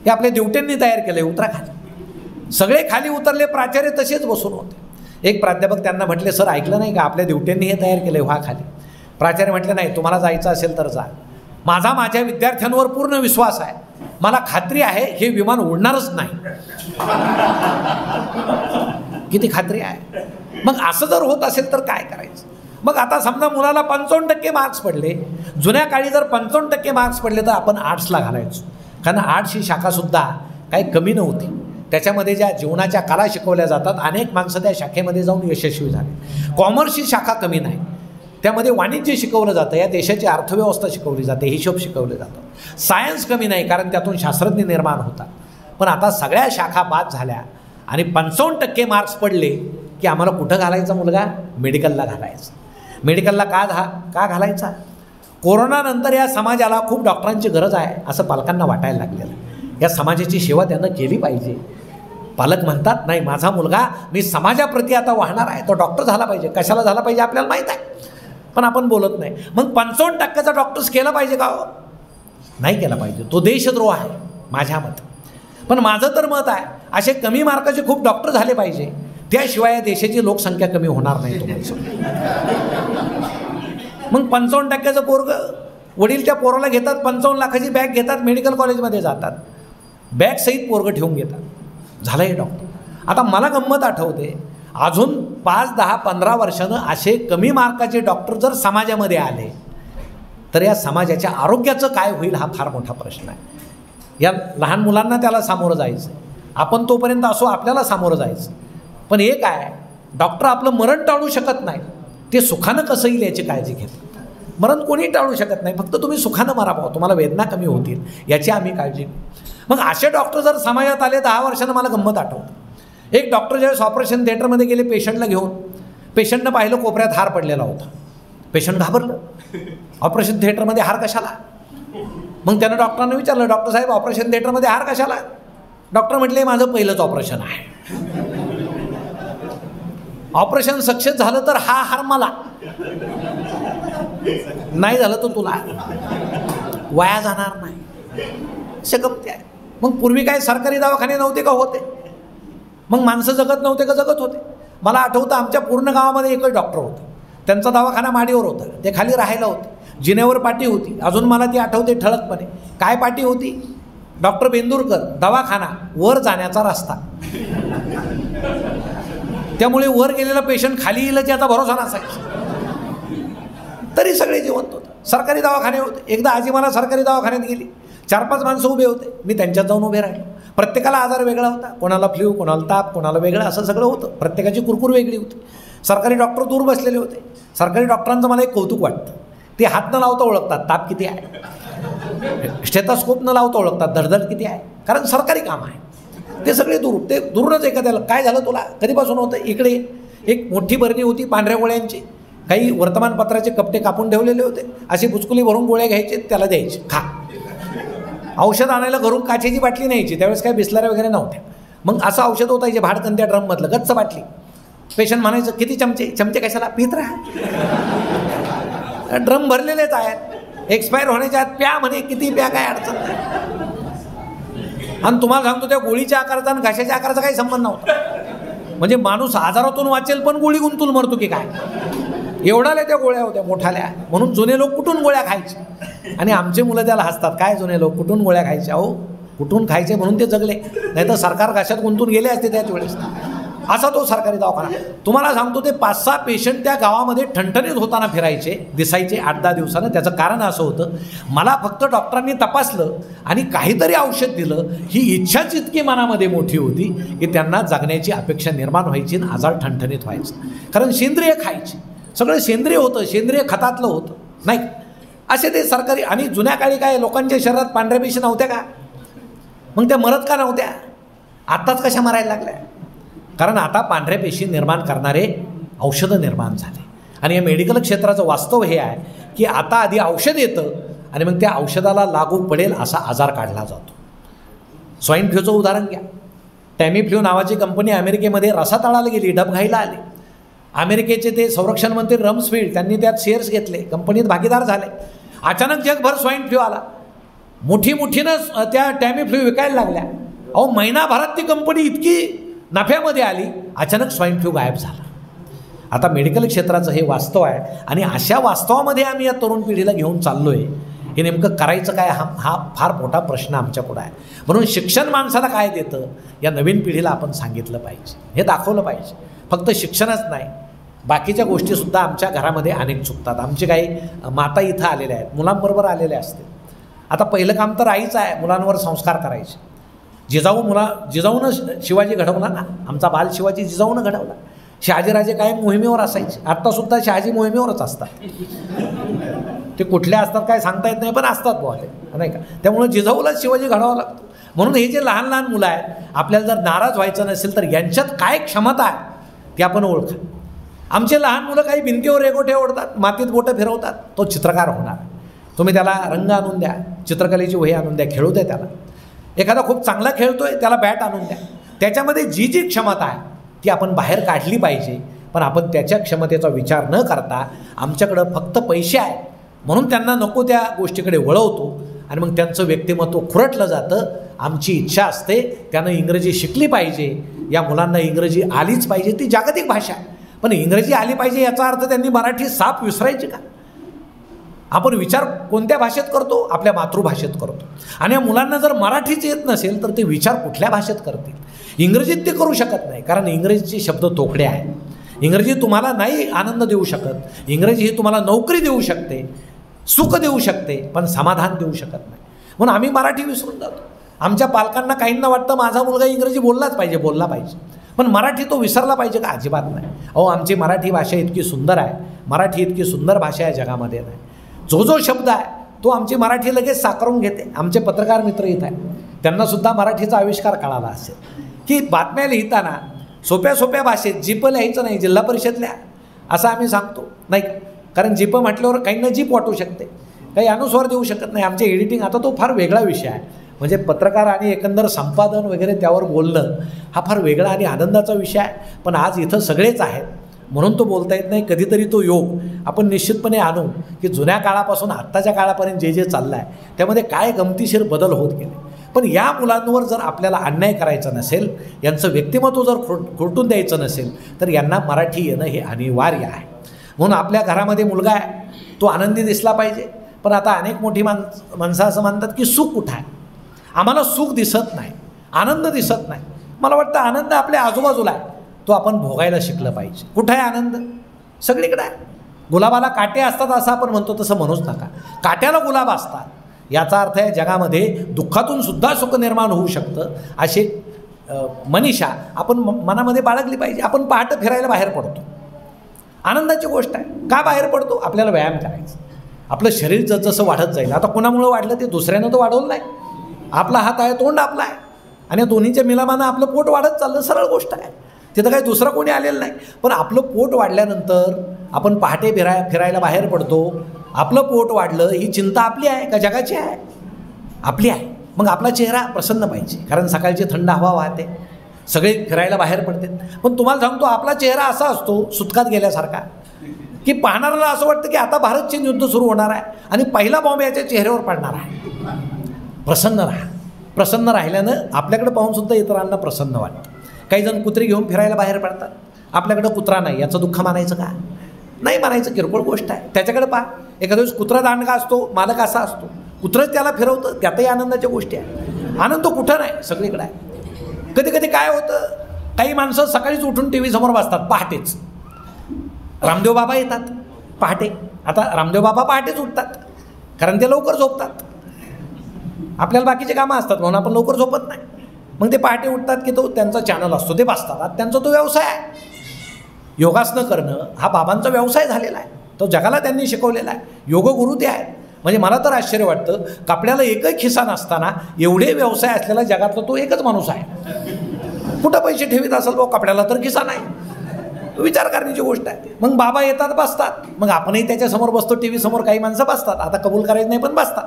हे आपल्या देवट्यांनी तयार केलं, उतरा खाली. सगळे खाली उतरले, प्राचार्य तसेच बसून होते. एक प्राध्यापक त्यांना म्हटले सर ऐकलं नाही का, आपल्या देवट्यांनी हे तयार केलं, व्हा खाली. प्राचार्य म्हटले नाही, तुम्हाला जायचं असेल तर जा, माझ्या विद्यार्थ्यांवर पूर्ण विश्वास आहे, मला खात्री आहे हे विमान उडणारच नाही. किती खात्री आहे? मग असं जर होत असेल तर काय करायचं? मग आता समजा मुलाला 55% मार्क्स पडले, जुन्या काळी जर 55% मार्क्स पडले तर आपण आर्ट्सला घालायचो, कारण आर्ट्स ही शाखासुद्धा काही कमी नव्हती. त्याच्यामध्ये ज्या जीवनाच्या कला शिकवल्या जातात, अनेक माणसं त्या शाखेमध्ये जाऊन यशस्वी झाले. कॉमर्स ही शाखा कमी नाही, त्यामध्ये वाणिज्य शिकवलं जातं, या देशाची अर्थव्यवस्था शिकवली जाते, हिशोब शिकवले जातात. सायन्स कमी नाही, कारण त्यातून शास्त्रज्ञ निर्माण होतात. पण आता सगळ्या शाखा बाद झाल्या आणि 55% मार्क्स पडले की आम्हाला कुठं घालायचा मुलगा? मेडिकलला घालायचा. मेडिकलला का घालायचा? कोरोनानंतर या समाजाला खूप डॉक्टरांची गरज आहे असं पालकांना वाटायला लागलेलं. या समाजाची सेवा त्यानं केली पाहिजे. पालक म्हणतात नाही माझा मुलगा मी समाजाप्रती आता वाहणार आहे, तो डॉक्टर झाला पाहिजे. कशाला झाला पाहिजे आपल्याला माहीत आहे, पण आपण बोलत नाही. मग 55% डॉक्टर्स केला पाहिजे का? नाही केला पाहिजे, तो देशद्रोह आहे माझ्या मते. पण माझं तर मत आहे असे कमी मार्काचे खूप डॉक्टर झाले पाहिजे, त्याशिवाय या देशाची लोकसंख्या कमी होणार नाही. मग 55% पोरगं, वडील त्या पोराला घेतात, 55 लाखाची बॅग घेतात, मेडिकल कॉलेजमध्ये जातात, बॅग सहित पोरगं ठेवून घेतात, झालं हे डॉक्टर. आता मला गंमत आठवते, अजून 5, 10, 15 वर्षानं असे कमी मार्काचे डॉक्टर जर समाजामध्ये आले तर या समाजाच्या आरोग्याचं काय होईल हा फार मोठा प्रश्न आहे. या लहान मुलांना त्याला सामोरं जायचं, आपण तोपर्यंत असो आपल्याला सामोरं जायचं. पण एक आहे, डॉक्टर आपलं मरण टाळू शकत नाही, ते सुखानं कसं येईल याची काळजी घेतात. मरण कोणी टाळू शकत नाही, फक्त तुम्ही सुखानं मरा पाहू, तुम्हाला वेदना कमी होतील याची आम्ही काळजी घेऊ. मग असे डॉक्टर जर समाजात आले, 10 वर्षानं मला गंमत आठवतं. एक डॉक्टर ज्यावेळेस ऑपरेशन थिएटरमध्ये गेले पेशंटला घेऊन, पेशंटनं पाहिलं कोपऱ्यात हार पडलेला होता. पेशंट घाबरलं, ऑपरेशन थिएटरमध्ये हार कशाला? मग त्यानं डॉक्टरांना विचारलं, डॉक्टर साहेब ऑपरेशन थिएटरमध्ये हार कशाला? डॉक्टर म्हटले माझं पहिलंच ऑपरेशन आहे, ऑपरेशन सक्सेस झालं तर हा हार मला, नाही झालं तर तुला, वाया जाणार नाही. गमती आहे. मग पूर्वी काय सरकारी दवाखाने नव्हते का? होते. मग माणसं जगत नव्हते का? जगत होते. मला आठवतं आमच्या पूर्ण गावामध्ये एकच डॉक्टर होते, त्यांचा दवाखाना माडीवर होता, ते खाली राहायला होते, जिन्यावर पाटी होती. अजून मला ती आठवते ठळकपणे. काय पाटी होती? डॉक्टर बेंदूरकर, दवाखाना, वर जाण्याचा रस्ता. त्यामुळे वर गेलेला पेशंट खाली येईल याचा भरोसा नसायचा, तरी सगळे जिवंत होतं. सरकारी दवाखाने होते. एकदा आजी मला सरकारी दवाखान्यात गेली, 4-5 माणसं उभे होते, मी त्यांच्यात जाऊन उभे राहिले. प्रत्येकाला आजार वेगळा होता, कोणाला फ्ल्यू, कोणाला ताप, कोणाला वेगळं, असं सगळं होतं. प्रत्येकाची कुरकुर वेगळी होती. सरकारी डॉक्टर दूर बसलेले होते. सरकारी डॉक्टरांचं मला एक कौतुक वाटतं, ते हात न लावता ओळखतात ताप किती आहे, स्टेथोस्कोप न लावता ओळखतात धडधड किती आहे, कारण सरकारी काम आहे. ते सगळे ते दूरच एखाद्याला काय झालं तुला, कधीपासून होतं, इकडे एक मोठी बरणी होती पांढऱ्या गोळ्यांची, काही वर्तमानपत्राचे कपटे कापून ठेवलेले होते, अशी बुचकुली भरून गोळ्या घ्यायचे, त्याला द्यायचे, खा. औषध आणायला घरून काचेची बाटली न्यायची, त्यावेळेस काय बिस्लऱ्या वगैरे नव्हत्या. मग असं औषध होतं जे भाडकन त्या ड्रममधलं, गच्च बाटली. पेशंट म्हणायचं किती चमचे कशाला, पित राहा, ड्रम भरलेलेच आहेत, एक्सपायर होण्याच्या आत प्या म्हणे, किती प्या, काय अडचण नाही. आणि तुम्हाला सांगतो त्या गोळीच्या आकाराचा आणि घाशाच्या आकाराचा काही संबंध नव्हता. म्हणजे माणूस आजारातून वाचेल पण गोळी गुंतून मरतो की काय, एवढाल्या त्या गोळ्या होत्या मोठाल्या. म्हणून जुने लोक कुठून गोळ्या खायचे आणि आमचे मुलं त्याला हसतात, काय जुने लोक कुठून गोळ्या खायचे. अहो कुठून खायचे म्हणून ते जगले, नाही तर सरकार घाशात गुंतून गेले असते त्याच वेळेस. असा तो सरकारी दवाखाना. तुम्हाला सांगतो ते 5-6 पेशंट त्या गावामध्ये ठणठणीत होताना फिरायचे दिसायचे 8-10 दिवसानं. त्याचं कारण असं होतं, मला फक्त डॉक्टरांनी तपासलं आणि काहीतरी औषध दिलं, ही इच्छाच इतकी मनामध्ये मोठी होती की त्यांना जगण्याची अपेक्षा निर्माण व्हायची आणि आजार ठणठणीत व्हायचं. कारण सेंद्रिय खायचे, सगळं सेंद्रिय होतं, सेंद्रिय खतातलं होतं नाही असे ते सरकारी. आणि जुन्या काळी काय लोकांच्या शरीरात पांढऱ्या पेशी नव्हत्या का, मग त्या मरत का नव्हत्या, आत्ताच कशा मरायला लागल्या. कारण आता पांढऱ्या पेशी निर्माण करणारे औषधं निर्माण झाले. आणि या मेडिकल क्षेत्राचं वास्तव हे आहे की आता आधी औषध येतं आणि मग त्या औषधाला लागू पडेल असा आजार काढला जातो. स्वाईन फ्लूचं उदाहरण घ्या. टॅमीफ्लू नावाची कंपनी अमेरिकेमध्ये रसातळाला गेली, डबघाईला आली. अमेरिकेचे ते संरक्षण मंत्री रम्सफील्ड त्यांनी त्यात शेअर्स घेतले, कंपनीत भागीदार झाले. अचानक जगभर स्वाईन फ्लू आला, मोठीनं त्या टॅमीफ्लू विकायला लागल्या. अहो महिनाभरात ती कंपनी इतकी नफ्यामध्ये आली, अचानक स्वाईन फ्लू गायब झाला. आता मेडिकल क्षेत्राचं हे वास्तव आहे. आणि अशा वास्तवामध्ये आम्ही या तरुण पिढीला घेऊन चाललो आहे. हे नेमकं करायचं काय, हा फार मोठा प्रश्न आमच्यापुढं आहे. म्हणून शिक्षण माणसाला काय देतं या नवीन पिढीला आपण सांगितलं पाहिजे, हे दाखवलं पाहिजे. फक्त शिक्षणच नाही, बाकीच्या गोष्टीसुद्धा आमच्या घरामध्ये अनेक चुकतात. आमचे काही माता इथं आलेल्या आहेत, मुलांबरोबर आलेल्या असतील. आता पहिलं काम तर आईचं आहे, मुलांवर संस्कार करायचे. जिजाऊनं शिवाजी घडवला ना, आमचा बाल शिवाजी जिजाऊनं घडवला. शहाजीराजे कायम मोहिमेवर असायचे, आत्तासुद्धा शहाजी मोहिमेवरच असतात. ते कुठल्या असतात काय सांगता येत नाही, पण असतात बुवा ते, नाही का. त्यामुळे जिजाऊलाच शिवाजी घडावा लागतो. म्हणून हे जे लहान लहान मुलं आहेत, आपल्याला जर नाराज व्हायचं नसेल तर यांच्यात काय क्षमता आहे ती आपण ओळखा. आमचे लहान मुलं काही भिंतीवर रेघोटे ओढतात, मातीत बोटं फिरवतात, तो चित्रकार होणार. तुम्ही त्याला रंग आणून द्या, चित्रकलेची वही आणून द्या, खेळू द्या त्याला. एखादा खूप चांगला खेळतोय त्याला बॅट आणून द्या. त्याच्यामध्ये जी जी क्षमता आहे ती आपण बाहेर काढली पाहिजे. पण आपण त्याच्या क्षमतेचा विचार न करता आमच्याकडं फक्त पैसे आहे म्हणून त्यांना नको त्या गोष्टीकडे वळवतो आणि मग त्यांचं व्यक्तिमत्व खुरटलं जातं. आमची इच्छा असते त्यानं इंग्रजी शिकली पाहिजे, या मुलांना इंग्रजी आलीच पाहिजे, ती जागतिक भाषा. पण इंग्रजी आली पाहिजे याचा अर्थ त्यांनी मराठी साफ विसरायची का. आपण विचार कोणत्या भाषेत करतो, आपल्या मातृभाषेत करतो. आणि या मुलांना जर मराठीच येत नसेल तर ते विचार कुठल्या भाषेत करतील. इंग्रजीत ते करू शकत नाही, कारण इंग्रजीचे शब्द तोकडे आहेत. इंग्रजी तुम्हाला नाही आनंद देऊ शकत, इंग्रजी ही तुम्हाला नोकरी देऊ शकते, सुख देऊ शकते, पण समाधान देऊ शकत नाही. म्हणून आम्ही मराठी विसरून जातो. आमच्या पालकांना काहींना वाटतं माझा मुलगा इंग्रजी बोलला पाहिजे, पण मराठी तो विसरला पाहिजे का, अजिबात नाही. अहो आमची मराठी भाषा इतकी सुंदर आहे, मराठी इतकी सुंदर भाषा आहे जगामध्ये नाही. जो शब्द आहे तो आमची मराठी लगेच साकारून घेते. आमचे पत्रकार मित्र इथं आहे, त्यांनासुद्धा मराठीचा आविष्कार कळाला असेल की बातम्या लिहिताना सोप्या भाषेत जीप लिहायचं नाही, जिल्हा परिषदल्या असं आम्ही सांगतो नाही का. कारण जीप म्हटल्यावर काहींना जीप वाटू शकते, काही अनुस्वार देऊ शकत नाही. आमचे एडिटिंग आता तो फार वेगळा विषय आहे. म्हणजे पत्रकार आणि एकंदर संपादन वगैरे त्यावर बोलणं हा फार वेगळा आणि आनंदाचा विषय आहे. पण आज इथं सगळेच आहेत म्हणून तो बोलता येत नाही. कधीतरी तो योग आपण निश्चितपणे आणू की जुन्या काळापासून आत्ताच्या काळापर्यंत जे चाललं आहे त्यामध्ये काय गमतीशीर बदल होत गेले. पण या मुलांवर जर आपल्याला अन्याय करायचा नसेल, यांचं व्यक्तिमत्व जर खुरटून द्यायचं नसेल तर यांना मराठी येणं हे अनिवार्य आहे. म्हणून आपल्या घरामध्ये मुलगा आहे तो आनंदी दिसला पाहिजे. पण आता अनेक मोठी माणसं असं म्हणतात की सुख कुठं आहे, आम्हाला सुख दिसत नाही, आनंद दिसत नाही. मला वाटतं आनंद आपल्या आजूबाजूला आहे, तो आपण भोगायला शिकलं पाहिजे. कुठं आहे आनंद, सगळीकडे आहे. गुलाबाला काटे असतात असं आपण म्हणतो, तसं म्हणूच नका. काट्याला गुलाब असतात याचा अर्थ आहे जगामध्ये दुःखातून सुद्धा सुख निर्माण होऊ शकतं. अशी मनीषा आपण मनामध्ये बाळगली पाहिजे. आपण पहाटे फिरायला बाहेर पडतो, आनंदाची गोष्ट आहे. का बाहेर पडतो, आपल्याला व्यायाम करायचा. आपलं शरीर जसं वाढत जाईल, आता कोणामुळं वाढलं ते दुसऱ्यानं तो वाढवलं नाही. आपला हात आहे, तोंड आपला आहे, आणि दोन्हीच्या मिलामानं आपलं पोट वाढत चाललं, सरळ गोष्ट आहे. तिथं काही दुसरं कोणी आलेलं नाही. पण आपलं पोट वाढल्यानंतर आपण पहाटे फिरायला बाहेर पडतो. आपलं पोट वाढलं ही चिंता आपली आहे का जगाची आहे, आपली आहे. मग आपला चेहरा प्रसन्न पाहिजे, कारण सकाळची थंड हवा वाहते, सगळे फिरायला बाहेर पडते. पण तुम्हाला सांगतो आपला चेहरा असा असतो सुटकात गेल्यासारखा की पाहणाऱ्याला असं वाटतं की आता भारत चीन युद्ध सुरू होणार आहे आणि पहिला बॉम्ब याच्या चेहऱ्यावर पडणार आहे. प्रसन्न राहा, प्रसन्न राहिल्यानं आपल्याकडे पाहूनसुद्धा इतरांना प्रसन्न वाटतं. काही जण कुत्रे घेऊन फिरायला बाहेर पडतात. आपल्याकडं कुत्रा नाही याचं दुःख मानायचं का? नाही मानायचं, किरकोळ गोष्ट आहे. त्याच्याकडे पहा, एखाद्या दिवस कुत्रा दांडगा असतो, मालक असा असतो, कुत्रंच त्याला फिरवतं, त्यातही आनंदाच्या गोष्टी आहे. आनंद कुठं नाही, सगळीकडे आहे. कधी कधी काय होतं, काही माणसं सकाळीच उठून टी व्ही समोर बसतात पहाटेच. रामदेव बाबा येतात पहाटे. आता रामदेव बाबा पहाटेच उठतात कारण ते लवकर झोपतात. आपल्याला बाकीचे कामं असतात म्हणून आपण लवकर झोपत नाही. मग ते पहाटे उठतात की तो त्यांचा चॅनल असतो, ते बसतात. आता त्यांचा तो व्यवसाय आहे. योगासनं करणं हा बाबांचा व्यवसाय झालेला आहे. तो जगाला त्यांनी शिकवलेला आहे. योगगुरू ते आहेत. म्हणजे मला तर आश्चर्य वाटतं, कापड्याला एकही खिसा नसताना एवढे व्यवसाय असलेला जगातला तो एकच माणूस आहे. कुठं पैसे ठेवीत असेल भाऊ, कपड्याला तर खिसा नाही. विचार करण्याची गोष्ट आहे. मग बाबा येतात, बसतात. मग आपणही त्याच्यासमोर बसतो, टी व्ही समोर काही माणसं बसतात. आता कबूल करायचं नाही पण बसतात.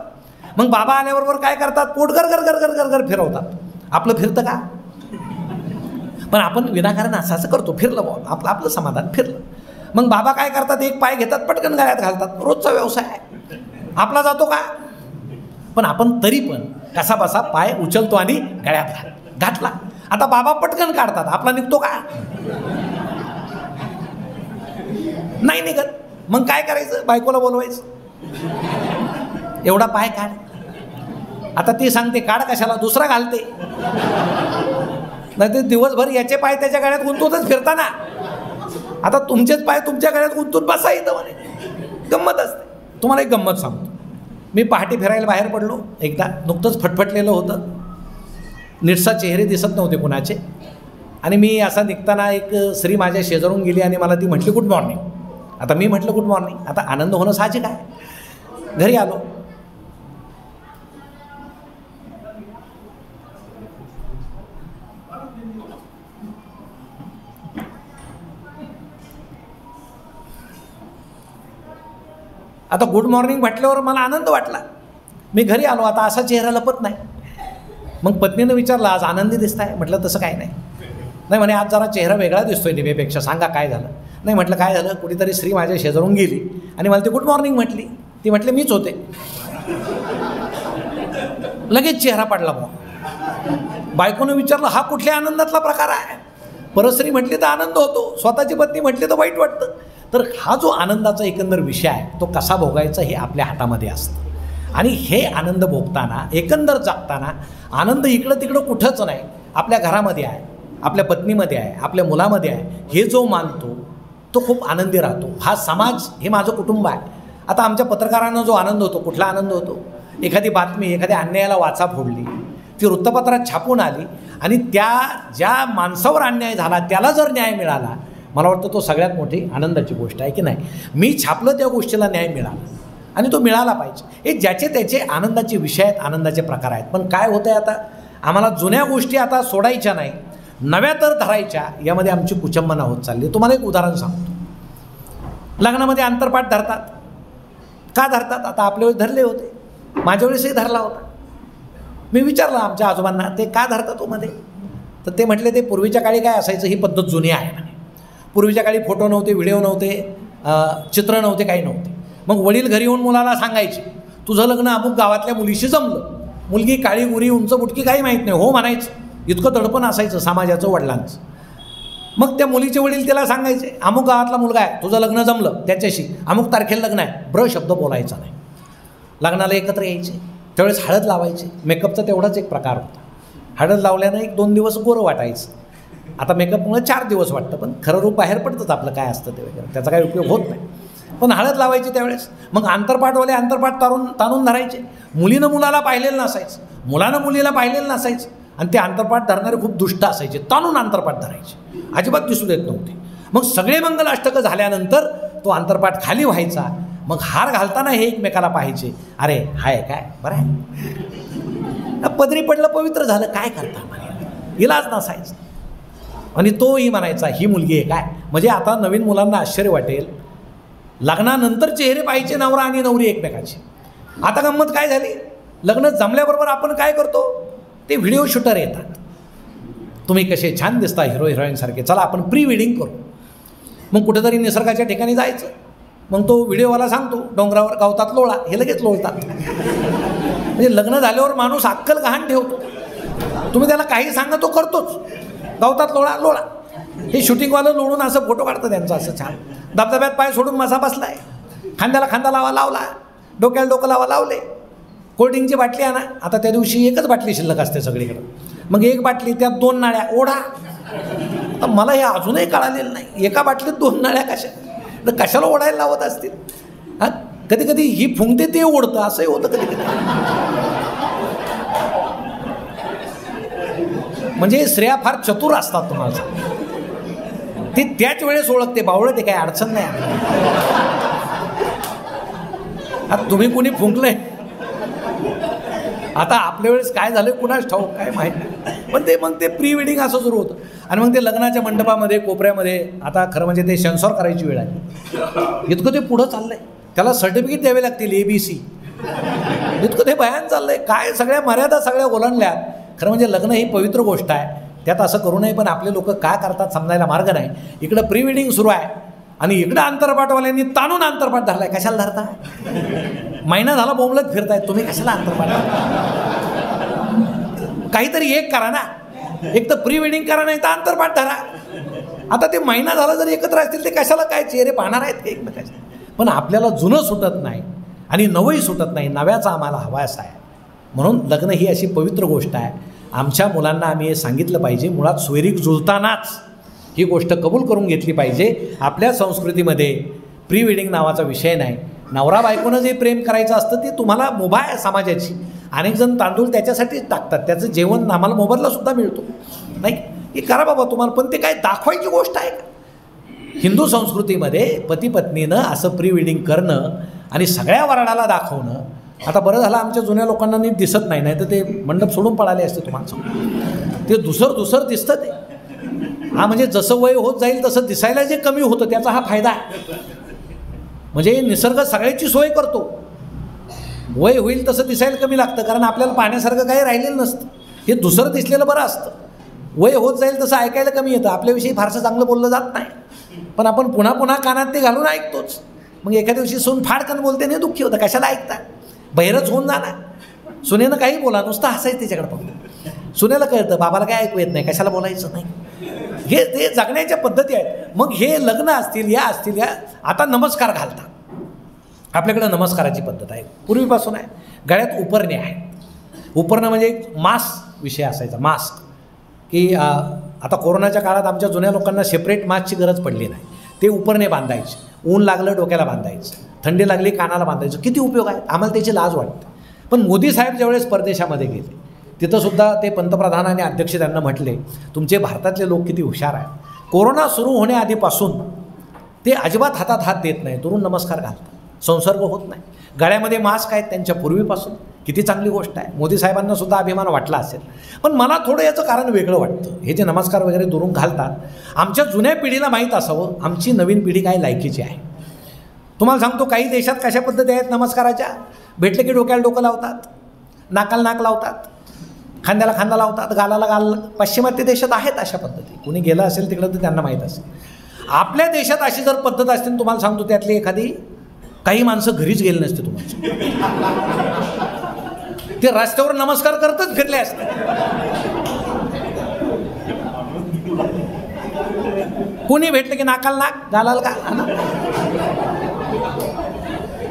मग बाबा आल्याबरोबर काय करतात, पोट गर गर गर गर गर गर फिरवतात. आपलं फिरतं का? पण आपण विनाकारण असं करतो, फिरलं बुवा, आपलं आपलं समाधान फिरलं. मग बाबा काय करतात, एक पाय घेतात, पटकन गळ्यात घालतात. रोजचा व्यवसाय आहे. आपला जातो का? पण आपण तरी पण कसा बसा पाय उचलतो आणि गळ्यात घातला. आता बाबा पटकन काढतात, आपला निघतो का? नाही निघत. मग काय करायचं, बायकोला बोलवायचं, एवढा पाय काढ. आता ती सांगते काढ कशाला, दुसरा घालते. नाही ते दिवसभर याचे पाय त्याच्या गळ्यात गुंतवतच फिरताना. आता तुमचेच पाय तुमच्या गळ्यात गुंतून बसा इथं म्हणे. गंमत असते. तुम्हाला एक गंमत सांगतो. मी पहाटे फिरायला बाहेर पडलो एकदा, नुकतंच फटफटलेलं होतं, नीटसा चेहरे दिसत नव्हते कुणाचे. आणि मी असा निघताना एक स्त्री माझ्या शेजारून गेली आणि मला ती म्हटली गुड मॉर्निंग. आता मी म्हटलं गुड मॉर्निंग. आता आनंद होणं साहजिक आहे. घरी आलो. आता गुड मॉर्निंग म्हटल्यावर मला आनंद वाटला. मी घरी आलो. आता असा चेहरा लपत नाही. मग पत्नीनं विचारलं आज आनंदी दिसताय? म्हटलं तसं काय नाही. नाही म्हणे आज जरा चेहरा वेगळा दिसतोय नेहमीपेक्षा, सांगा काय झालं? नाही म्हटलं काय झालं, कुठेतरी स्त्री माझ्या शेजारून गेली आणि मला ती गुड मॉर्निंग म्हटली. ती म्हटली मीच होते. लगेच चेहरा पडला मग. बायकोनं विचारलं हा कुठल्या आनंदातला प्रकार आहे? परस्त्री म्हटली तर आनंद होतो, स्वतःची पत्नी म्हटली तर वाईट वाटतं. तर हा जो आनंदाचा एकंदर विषय आहे तो कसा भोगायचा हे आपल्या हातामध्ये असतं. आणि हे आनंद भोगताना, एकंदर जगताना आनंद इकडं तिकडं कुठंच नाही. आपल्या घरामध्ये आहे, आपल्या पत्नीमध्ये आहे, आपल्या मुलामध्ये आहे. हे जो मानतो तो खूप आनंदी राहतो. हा समाज, हे माझं कुटुंब आहे. आता आमच्या पत्रकारांना जो आनंद होतो, कुठला आनंद होतो? एखादी बातमी एखाद्या अन्यायाला वाचा फोडली, ती वृत्तपत्रात छापून आली आणि त्या ज्या माणसावर अन्याय झाला त्याला जर न्याय मिळाला, मला वाटतं तो सगळ्यात मोठी आनंदाची गोष्ट आहे की नाही. मी छापलं त्या गोष्टीला न्याय मिळाला आणि तो मिळाला पाहिजे. हे ज्याचे त्याचे आनंदाचे विषय आहेत, आनंदाचे प्रकार आहेत. पण काय होतं आहे, आता आम्हाला जुन्या गोष्टी आता सोडायच्या नाही, नव्या तर धरायच्या. यामध्ये आमची कुचंबना होत चालली. तुम्हाला एक उदाहरण सांगतो. लग्नामध्ये अंतरपाठ धरतात. का धरतात? आता आपल्या वेळेस धरले होते, माझ्या वेळेसही धरला होता. मी विचारलं आमच्या आजोबांना ते का धरतात तो मध्ये? तर ते म्हटले ते पूर्वीच्या काळी काय असायचं, ही पद्धत जुनी आहे म्हणे. पूर्वीच्या काळी फोटो नव्हते, व्हिडिओ नव्हते, चित्र नव्हते, काही नव्हते. मग वडील घरी येऊन मुलाला सांगायचे तुझं लग्न अमुक गावातल्या मुलीशी जमलं. मुलगी काळी गुरी उंच बुटकी काही माहीत नाही, हो म्हणायचं. इतकं दडपण असायचं समाजाचं, वडिलांचं. मग त्या मुलीचे वडील त्याला सांगायचे अमुक गावातला मुलगा आहे, तुझं लग्न जमलं त्याच्याशी, अमुक तारखेला लग्न आहे. ब्र शब्द बोलायचा नाही. लग्नाला एकत्र यायचे, त्यावेळेस हळद लावायचे. मेकअपचा तेवढाच एक प्रकार होता. हळद लावल्यानं 1-2 दिवस गोरं वाटायचं. आता मेकअपमुळे 4 दिवस वाटतं, पण खरं रूप बाहेर पडतंच आपलं काय असतं ते वगैरे, त्याचा काही उपयोग होत नाही. पण हळद लावायची त्यावेळेस. मग आंतरपाठवाले आंतरपाठ ताणून धरायचे. मुलीनं मुलाला पाहिलेलं नसायचं, मुलानं मुलीला पाहिलेलं नसायचं. आणि ते आंतरपाठ धरणारे खूप दुष्ट असायचे, ताणून आंतरपाठ धरायचे, अजिबात दिसू देत नव्हते. मग सगळे मंगल अष्टकं झाल्यानंतर तो आंतरपाठ खाली व्हायचा. मग हार घालताना हे एकमेकाला पाहायचे, अरे हाय काय बरं आहे, पदरी पडलं पवित्र झालं, काय करता म्हणे, इलाज नसायचं. आणि तोही म्हणायचा ही मुलगी आहे काय. म्हणजे आता नवीन मुलांना आश्चर्य वाटेल, लग्नानंतर चेहरे पाहायचे नवरा आणि नवरी एकमेकाचे. आता गंमत काय झाली, लग्न जमल्याबरोबर आपण काय करतो, ते व्हिडिओ शूटर येतात. तुम्ही कसे छान दिसता हिरो हिरोईनसारखे, चला आपण प्री वेडिंग करू. मग कुठेतरी निसर्गाच्या ठिकाणी जायचं. मग तो व्हिडिओवाला सांगतो डोंगरावर गावतात लोळा, हे लगेच लोळतात. म्हणजे लग्न झाल्यावर माणूस अक्कल गहाण ठेवतो. तुम्ही त्याला काही सांगा तो करतोच. गवतात लोळा लोळा. हे शूटिंगवालं लोळून असं फोटो काढतं त्यांचं असं छान. धबधब्यात पाय सोडून मसा बसलाय, खांद्याला खांदा लावा लावला, डोक्याला डोकं लावा लावले. कोल्ड्रिंकची बाटली आणा. आता त्या दिवशी एकच बाटली शिल्लक असते सगळीकडं. मग एक बाटली त्यात 2 नाळ्या ओढा. तर मला हे अजूनही कळालेलं नाही, एका बाटलीत 2 नाळ्या कशा, तर कशाला ओढायला लावत असतील. हां, कधी कधी ही फुंकते ते ओढतं, असंही होतं कधी कधी. म्हणजे स्त्रिया फार चतुर असतात तुम्हाला. ती त्याच वेळेस ओळखते, बावळं ते काय अडचण नाही. आता तुम्ही कुणी फुंकलंय, आता आपल्या वेळेस काय झालं कुणाच ठाऊक, काय माहीत नाही. पण ते मग ते प्री वेडिंग असं सुरू होतं. आणि मग ते लग्नाच्या मंडपामध्ये कोपऱ्यामध्ये आता खरं म्हणजे ते सेन्सॉर करायची वेळ आली. इतकं ते पुढं चाललंय, त्याला सर्टिफिकेट द्यावे लागतील ABC. इतकं ते भयान चाललंय, काय सगळ्या मर्यादा सगळ्या ओलांडल्यात. खरं म्हणजे लग्न ही पवित्र गोष्ट आहे, त्यात असं करू नये. पण आपले लोक काय करतात समजायला मार्ग नाही. इकडं प्री वेडिंग सुरू आहे आणि इकडं अंतरपाठवाल्यांनी ताणून अंतरपाठ धरलाय. कशाला धरता? महिना झाला बोंबलत फिरताय तुम्ही, कशाला अंतरपाठ? काहीतरी एक करा ना. एक तर प्री वेडिंग करा, नाही तर अंतरपाठ धरा. आता ते महिना झाला जर एकत्र असतील ते कशाला काय चेहरे पाहणार आहेत का एकमेकाचे? पण आपल्याला जुनं सुटत नाही आणि नवंही सुटत नाही, नव्याचा आम्हाला हवास आहे. म्हणून लग्न ही अशी पवित्र गोष्ट आहे. आमच्या मुलांना आम्ही हे सांगितलं पाहिजे. मुळात सोयरीक जुळतानाच ही गोष्ट कबूल करून घेतली पाहिजे. आपल्या संस्कृतीमध्ये प्री वेडिंग नावाचा विषय नाही. नवरा बायकोनं जे प्रेम करायचं असतं ते तुम्हाला मुभा आहे समाजाची. अनेक जण तांदूळ त्याच्यासाठीच टाकतात, त्याचं जेवण आम्हाला मोबदलासुद्धा मिळतो. नाही हे करा बाबा तुम्हाला, पण ते काय दाखवायची गोष्ट आहे का? हिंदू संस्कृतीमध्ये पती पत्नीनं असं प्री वेडिंग करणं आणि सगळ्या वराडाला दाखवणं. आता बरं झालं आमच्या जुन्या लोकांना नीट दिसत नाही, नाही तर ते मंडप सोडून पळाले असते तुम्हाला. ते दुसर दिसतं ते. हा म्हणजे जसं वय होत जाईल तसं दिसायला जे कमी होतं त्याचा हा फायदा आहे. म्हणजे निसर्ग सगळ्याची सोय करतो. वय होईल तसं दिसायला कमी लागतं, कारण आपल्याला पाहण्यासारखं काही राहिलेलं नसतं. हे दुसरं दिसलेलं बरं असतं. वय होत जाईल तसं ऐकायला कमी येतं. आपल्याविषयी फारसं चांगलं बोललं जात नाही, पण आपण पुन्हा पुन्हा कानात ते घालून ऐकतोच. मग एका दिवशी सून फाडकन बोलते नाही दुःखी होतं. कशाला ऐकता? बहिरच होऊन जाणार. सुनेनं काही बोला, नुसतं हसायचं त्याच्याकडे बघून. सुनेला कळतं बाबाला काय ऐकू येत नाही, कशाला बोलायचं नाही. हे ते जगण्याच्या पद्धती आहेत. मग हे लग्न असतील या असतील या, आता नमस्कार घालतात. आपल्याकडं नमस्काराची पद्धत आहे, पूर्वीपासून आहे. गळ्यात उपरणे आहेत. उपरणं म्हणजे एक मास्क विषय असायचा, मास्क. की आता कोरोनाच्या काळात आमच्या जुन्या लोकांना सेपरेट मास्कची गरज पडली नाही. ते उपरणे बांधायचे. ऊन लागलं डोक्याला बांधायचं, थंडी लागली कानाला बांधायचं. किती उपयोग आहे, आम्हाला त्याची लाज वाटते. पण मोदी साहेब ज्यावेळेस परदेशामध्ये गेले तिथंसुद्धा ते पंतप्रधान आणि अध्यक्ष त्यांना म्हटले, तुमचे भारतातले लोक किती हुशार आहेत. कोरोना सुरू होण्याआधीपासून ते अजिबात हातात हात देत नाही, दुरून नमस्कार घालतात. संसर्ग होत नाही. गळ्यामध्ये मास्क आहेत त्यांच्या पूर्वीपासून. किती चांगली गोष्ट आहे. मोदी साहेबांना सुद्धा अभिमान वाटला असेल. पण मला थोडं याचं कारण वेगळं वाटतं. हे जे नमस्कार वगैरे दुरून घालतात, आमच्या जुन्या पिढीला माहीत असावं आमची नवीन पिढी काय लायकीची आहे. तुम्हाला सांगतो काही देशात कशा पद्धती आहेत नमस्काराच्या. भेटले की डोक्याला डोकं लावतात, नाकाला नाक लावतात, खांद्याला खांदा लावतात, गालाला गाल. पाश्चिमात्य देशात आहेत अशा पद्धती. कुणी गेलं असेल तिकडं तर त्यांना माहीत असेल. आपल्या देशात अशी जर पद्धत असते तुम्हाला सांगतो त्यातली एखादी काही माणसं घरीच गेले नसते तुम्हाला. ते रस्त्यावर नमस्कार करतच फिरले असते. कोणी भेटलं की नाकाला नाक, गालाला गाल.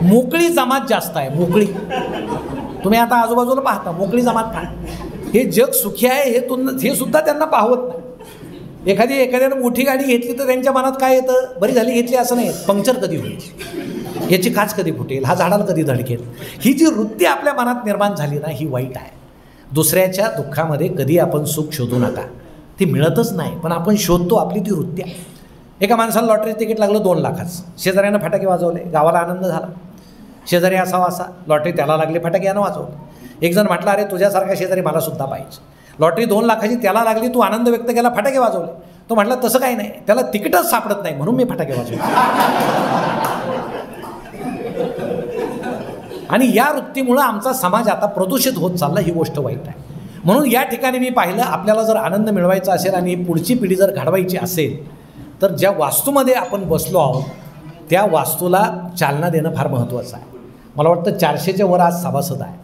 मोकळी जमात जास्त आहे. मोकळी. तुम्ही आता आजूबाजूला पाहता मोकळी जमात पहा. हे जग सुखी आहे हे सुद्धा त्यांना पाहवत नाही. एखाद्यानं मोठी गाडी घेतली तर त्यांच्या मनात काय येतं, बरी झाली घेतली असं नाही, पंक्चर कधी होईल, याची काच कधी फुटेल, हा झाडाला कधी धडकेल. ही जी वृत्ती आपल्या मनात निर्माण झाली ना ही वाईट आहे. दुसऱ्याच्या दुःखामध्ये कधी आपण सुख शोधू नका, ती मिळतच नाही, पण आपण शोधतो, आपली ती वृत्ती आहे. एका माणसाला लॉटरी तिकीट लागलं 2 लाखाचं. शेजाऱ्यानं फटाके वाजवले, गावाला आनंद झाला. शेजारी असावा असा, लॉटरी त्याला लागली, फटाके यानं वाजवले. एक जण म्हटलं अरे तुझ्यासारखा शेजारी मला सुद्धा पाहिजे. लॉटरी 2 लाखाची त्याला लागली, तू आनंद व्यक्त केला, फटाके वाजवले. तो म्हटला तसं काही नाही, त्याला तिकीटच सापडत नाही म्हणून मी फटाके वाजवले. आणि या वृत्तीमुळं आमचा समाज आता प्रदूषित होत चालला. ही गोष्ट वाईट आहे. म्हणून या ठिकाणी मी पाहिलं, आपल्याला जर आनंद मिळवायचा असेल आणि पुढची पिढी जर घडवायची असेल तर ज्या वास्तूमध्ये आपण बसलो आहोत त्या वास्तूला चालना देणं फार महत्त्वाचं आहे. मला वाटतं 400च्या वर आज सभासद आहे.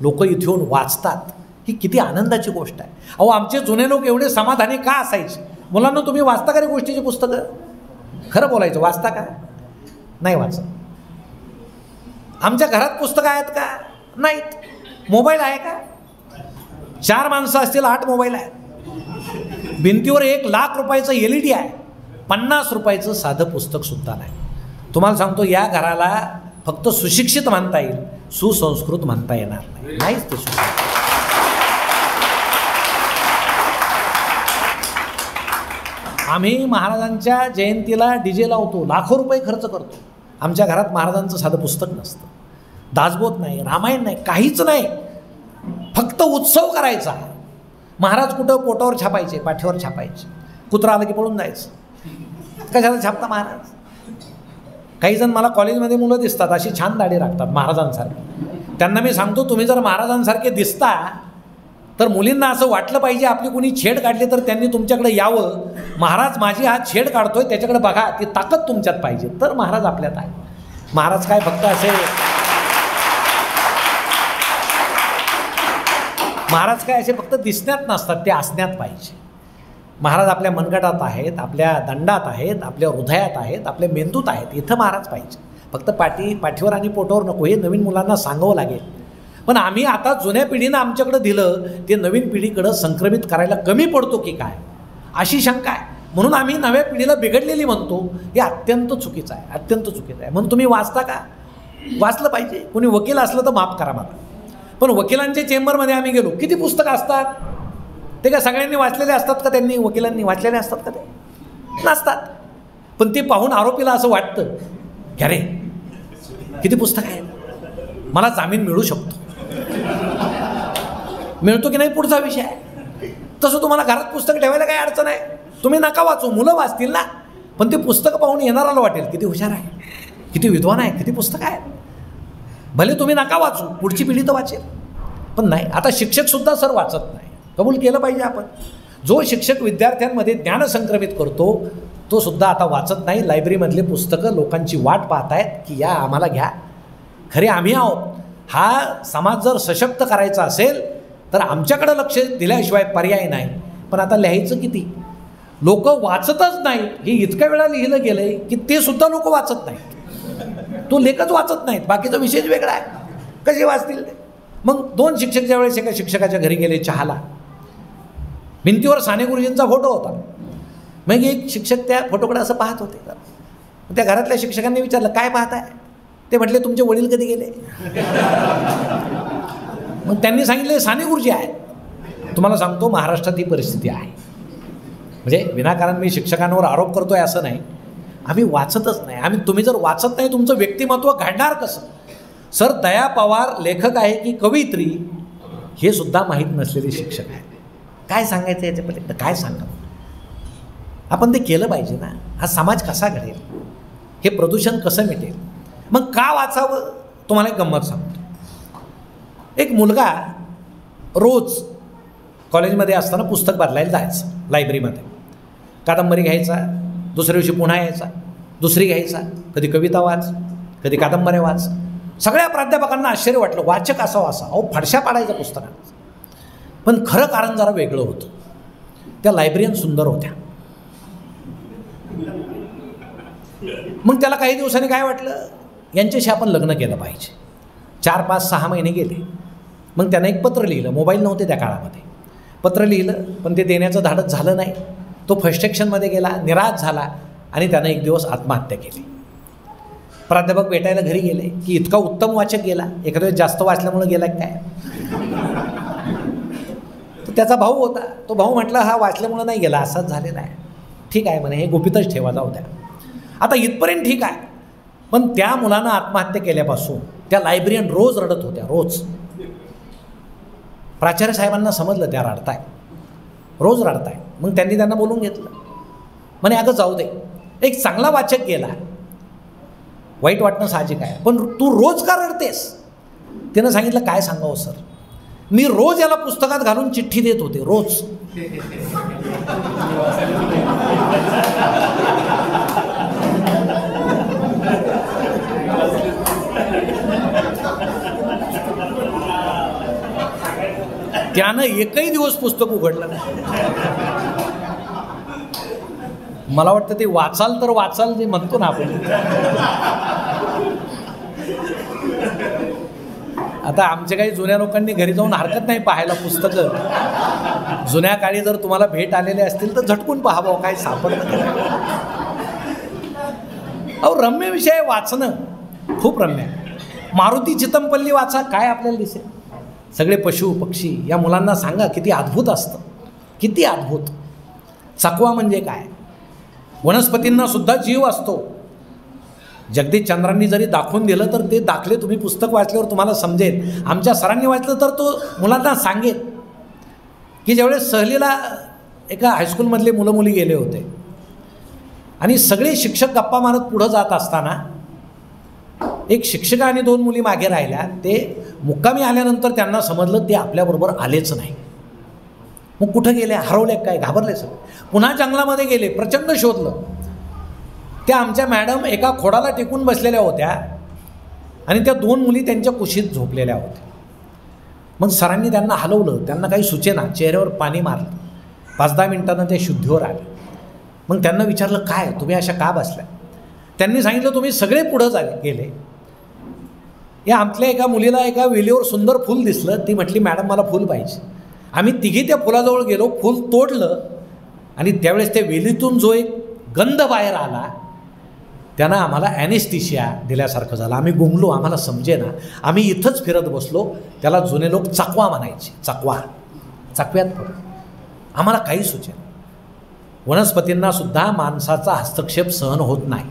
लोक इथे येऊन वाचतात. ही किती आनंदाची गोष्ट आहे. अहो, आमचे जुने लोक एवढे समाधानी का असायचे? मुलांना तुम्ही वाचता का रे गोष्टीची पुस्तकं? खरं बोलायचं, वाचता का? नाही वाचत. आमच्या घरात पुस्तकं आहेत का? नाहीत. मोबाईल आहे का? 4 माणसं असतील, 8 मोबाईल आहेत. भिंतीवर 1,00,000 रुपयाचं LED आहे, 50 रुपयाचं साधं पुस्तकसुद्धा नाही. तुम्हाला सांगतो, या घराला फक्त सुशिक्षित म्हणता येईल, सुसंस्कृत म्हणता येणार नाही. नाहीच ते सुशिक्षित. आम्ही महाराजांच्या जयंतीला DJ लावतो, लाखो रुपये खर्च करतो. आमच्या घरात महाराजांचं साधं पुस्तक नसतं, दासबोध नाही, रामायण नाही, काहीच नाही. फक्त उत्सव करायचा. महाराज कुठं पोटावर छापायचे, पाठीवर छापायचे. कुत्रा आलं की पळून जायचं. कशाला छापता महाराज? काही जण मला कॉलेजमध्ये मुलं दिसतात, अशी छान दाढी राखतात महाराजांसारखी. त्यांना मी सांगतो, तुम्ही जर महाराजांसारखे दिसता तर मुलींना असं वाटलं पाहिजे आपली कुणी छेड काढली तर त्यांनी तुमच्याकडे यावं. महाराज माझी हा छेड काढतोय, त्याच्याकडे बघा, ती ताकद तुमच्यात पाहिजे, तर महाराज आपल्यात आहे. महाराज काय फक्त असे महाराज काय असे फक्त दिसण्यात नसतात, ते असण्यात पाहिजे. महाराज आपल्या मनगटात आहेत, आपल्या दंडात आहेत, आपल्या हृदयात आहेत, आपल्या मेंदूत आहेत. इथं महाराज पाहिजे. फक्त पाठीवर आणि पोटावर नको, हे नवीन मुलांना सांगावं लागेल. पण आम्ही आता जुन्या पिढीनं आमच्याकडं दिलं, ते नवीन पिढीकडं संक्रमित करायला कमी पडतो की काय, अशी शंका आहे. म्हणून आम्ही नव्या पिढीला बिघडलेली म्हणतो. हे अत्यंत चुकीचं आहे, अत्यंत चुकीचं आहे. म्हणून तुम्ही वाचता का? वाचलं पाहिजे. कोणी वकील असलं तर माफ करा मला, पण वकिलांच्या चेंबरमध्ये आम्ही गेलो, किती पुस्तकं असतात? ते काय सगळ्यांनी वाचलेले असतात का? त्यांनी वकिलांनी वाचलेले असतात का? ते नसतात. पण ते पाहून आरोपीला असं वाटतं, घ्या रे किती पुस्तकं आहेत, मला जामीन मिळू शकतो. मिळतो की नाही पुढचा विषय आहे. तसं तुम्हाला घरात पुस्तकं ठेवायला काही अडचण आहे, तुम्ही नका वाचू, मुलं वाचतील ना. पण ते पुस्तकं पाहून येणाराला वाटेल किती हुशार आहे, किती विद्वान आहे, किती पुस्तकं आहेत. भले तुम्ही नका वाचू, पुढची पिढी तर वाचेल. पण नाही, आता शिक्षकसुद्धा सर वाचत नाही. कबूल केलं पाहिजे आपण. जो शिक्षक विद्यार्थ्यांमध्ये ज्ञान संक्रमित करतो तो सुद्धा आता वाचत नाही. लायब्ररीमधले पुस्तकं लोकांची वाट पाहत आहेत की या आम्हाला घ्या. खरे आम्ही आहोत. हा समाज जर सशक्त करायचा असेल तर आमच्याकडं लक्ष दिल्याशिवाय पर्याय नाही. पण आता लिहायचं किती? लोक वाचतच नाही. हे इतक्या वेळा लिहिलं गेलं आहे की ते सुद्धा लोक वाचत नाहीत. तो लेखच वाचत नाहीत, बाकीचा विषयच वेगळा आहे. कसे वाचतील ते? मग 2 शिक्षक ज्यावेळेस एका शिक्षकाच्या घरी गेले चहाला, भिंतीवर साने गुरुजींचा फोटो होता. मग एक शिक्षक त्या फोटोकडे असं पाहत होते. त्या घरातल्या शिक्षकांनी विचारलं, काय पाहताय? ते म्हटले, तुमचे वडील कधी गेले? मग त्यांनी सांगितले, साने गुरुजी आहेत. तुम्हाला सांगतो, महाराष्ट्रात ही परिस्थिती आहे. म्हणजे विनाकारण मी शिक्षकांवर आरोप करतोय असं नाही. आम्ही वाचतच नाही. तुम्ही जर वाचत नाही, तुमचं व्यक्तिमत्व घडणार कसं? सर, दया पवार लेखक आहे की कवयित्री हे सुद्धा माहीत नसलेले शिक्षक आहेत. काय सांगायचं याच्यापर्यंत? काय सांगा? आपण ते केलं पाहिजे ना. हा समाज कसा घडेल? हे प्रदूषण कसं मिटेल? मग का वाचावं? तुम्हाला एक गंमत सांगतो. एक मुलगा रोज कॉलेजमध्ये असताना पुस्तक बदलायला जायचं लायब्ररीमध्ये. कादंबरी घ्यायचा, दुसऱ्या दिवशी पुन्हा यायचा, दुसरी घ्यायचा, कधी कविता वाच, कधी कादंबऱ्या वाच. सगळ्या प्राध्यापकांना आश्चर्य वाटलं, वाचक असावा असा. अहो, फडशा पाडायचा पुस्तकांचा. पण खरं कारण जरा वेगळं होतं. त्या लायब्ररीयन सुंदर होत्या. मग त्याला काही दिवसांनी काय वाटलं, यांच्याशी आपण लग्न केलं पाहिजे. 4, 5, 6 महिने गेले. मग त्यानं एक पत्र लिहिलं. मोबाईल नव्हते त्या काळामध्ये. पत्र लिहिलं, पण ते देण्याचं धाडस झालं नाही. तो फ्रस्ट्रेशनमध्ये गेला, निराश झाला आणि त्यानं एक दिवस आत्महत्या केली. प्राध्यापक भेटायला घरी गेले की इतका उत्तम वाचक गेला, एखाद्या वेळेस जास्त वाचल्यामुळे गेला काय? तर त्याचा भाऊ होता. तो भाऊ म्हटला, हा वाचल्यामुळं नाही गेला, असाच झालेला आहे. ठीक आहे म्हणे, हे गुपितच ठेवा, जाऊ द्या. आता इथपर्यंत ठीक आहे. पण त्या मुलानं आत्महत्या केल्यापासून त्या लायब्ररीयन रोज रडत होत्या, रोज. प्राचार्य साहेबांना समजलं त्या रडताय, रोज रडताय. मग त्यांनी त्यांना बोलून घेतलं. म्हणे, अगं जाऊ दे, एक चांगला वाचक गेला, वाईट वाटणं साहजिक आहे, पण तू रोज का रडतेस? त्यानं सांगितलं, काय सांगावं सर, मी रोज याला पुस्तकात घालून चिठ्ठी देत होते, रोज. त्यानं एकही दिवस पुस्तक उघडलं नाही. मला वाटतं ते वाचाल तर वाचाल जे म्हणतो ना आपण. आता आमच्या काही जुन्या लोकांनी घरी जाऊन हरकत नाही पाहायला पुस्तकं. जुन्या काळी जर तुम्हाला भेट आलेले असतील तर झटकून पाहावं काय सापडतं. अहो रम्य विषय वाचणं खूप रम्य आहे. मारुती चितमपल्ली वाचा, काय आपल्याला दिसेल. सगळे पशु पक्षी या मुलांना सांगा किती अद्भुत असतं, किती अद्भुत. चकवा म्हणजे काय, वनस्पतींना सुद्धा जीव असतो. जगदीश चंद्रांनी जरी दाखवून दिलं तर ते दाखले तुम्ही पुस्तक वाचल्यावर तुम्हाला समजेल. आमच्या सरांनी वाचलं तर तो मुलांना सांगेल की ज्यावेळेस सहलीला एका हायस्कूलमधले मुलं मुली गेले होते आणि सगळे शिक्षक गप्पा मारत पुढं जात असताना एक शिक्षिका आणि 2 मुली मागे राहिल्या. ते मुक्कामी आल्यानंतर त्यांना समजलं ते आपल्याबरोबर आलेच नाही. मग कुठं गेले, हरवले काय, घाबरले सगळे. पुन्हा जंगलामध्ये गेले, प्रचंड शोधलं. त्या आमच्या मॅडम एका खोडाला टेकून बसलेल्या होत्या आणि त्या 2 मुली त्यांच्या कुशीत झोपलेल्या होत्या. मग सरांनी त्यांना हलवलं, त्यांना काही सुचेना, चेहऱ्यावर पाणी मारलं. 5-10 मिनिटांना ते शुद्धीवर आले. मग त्यांना विचारलं काय तुम्ही अशा का बसल्या. त्यांनी सांगितलं तुम्ही सगळे पुढं गेले. या आमच्या एका मुलीला एका वेलीवर सुंदर फूल दिसलं. ती म्हटली मॅडम मला फूल पाहिजे. आम्ही तिघी त्या फुलाजवळ गेलो, फूल तोडलं आणि त्यावेळेस त्या वेलीतून जो एक गंध बाहेर आला त्यानं आम्हाला ॲनेस्थिशिया दिल्यासारखं झालं. आम्ही गुंगलो, आम्हाला समजेना. आम्ही इथंच फिरत बसलो. त्याला जुने लोक चकवा म्हणायचे. चकवा, चकव्यात पडलो. आम्हाला काही सुचेना. वनस्पतींनासुद्धा माणसाचा हस्तक्षेप सहन होत नाही.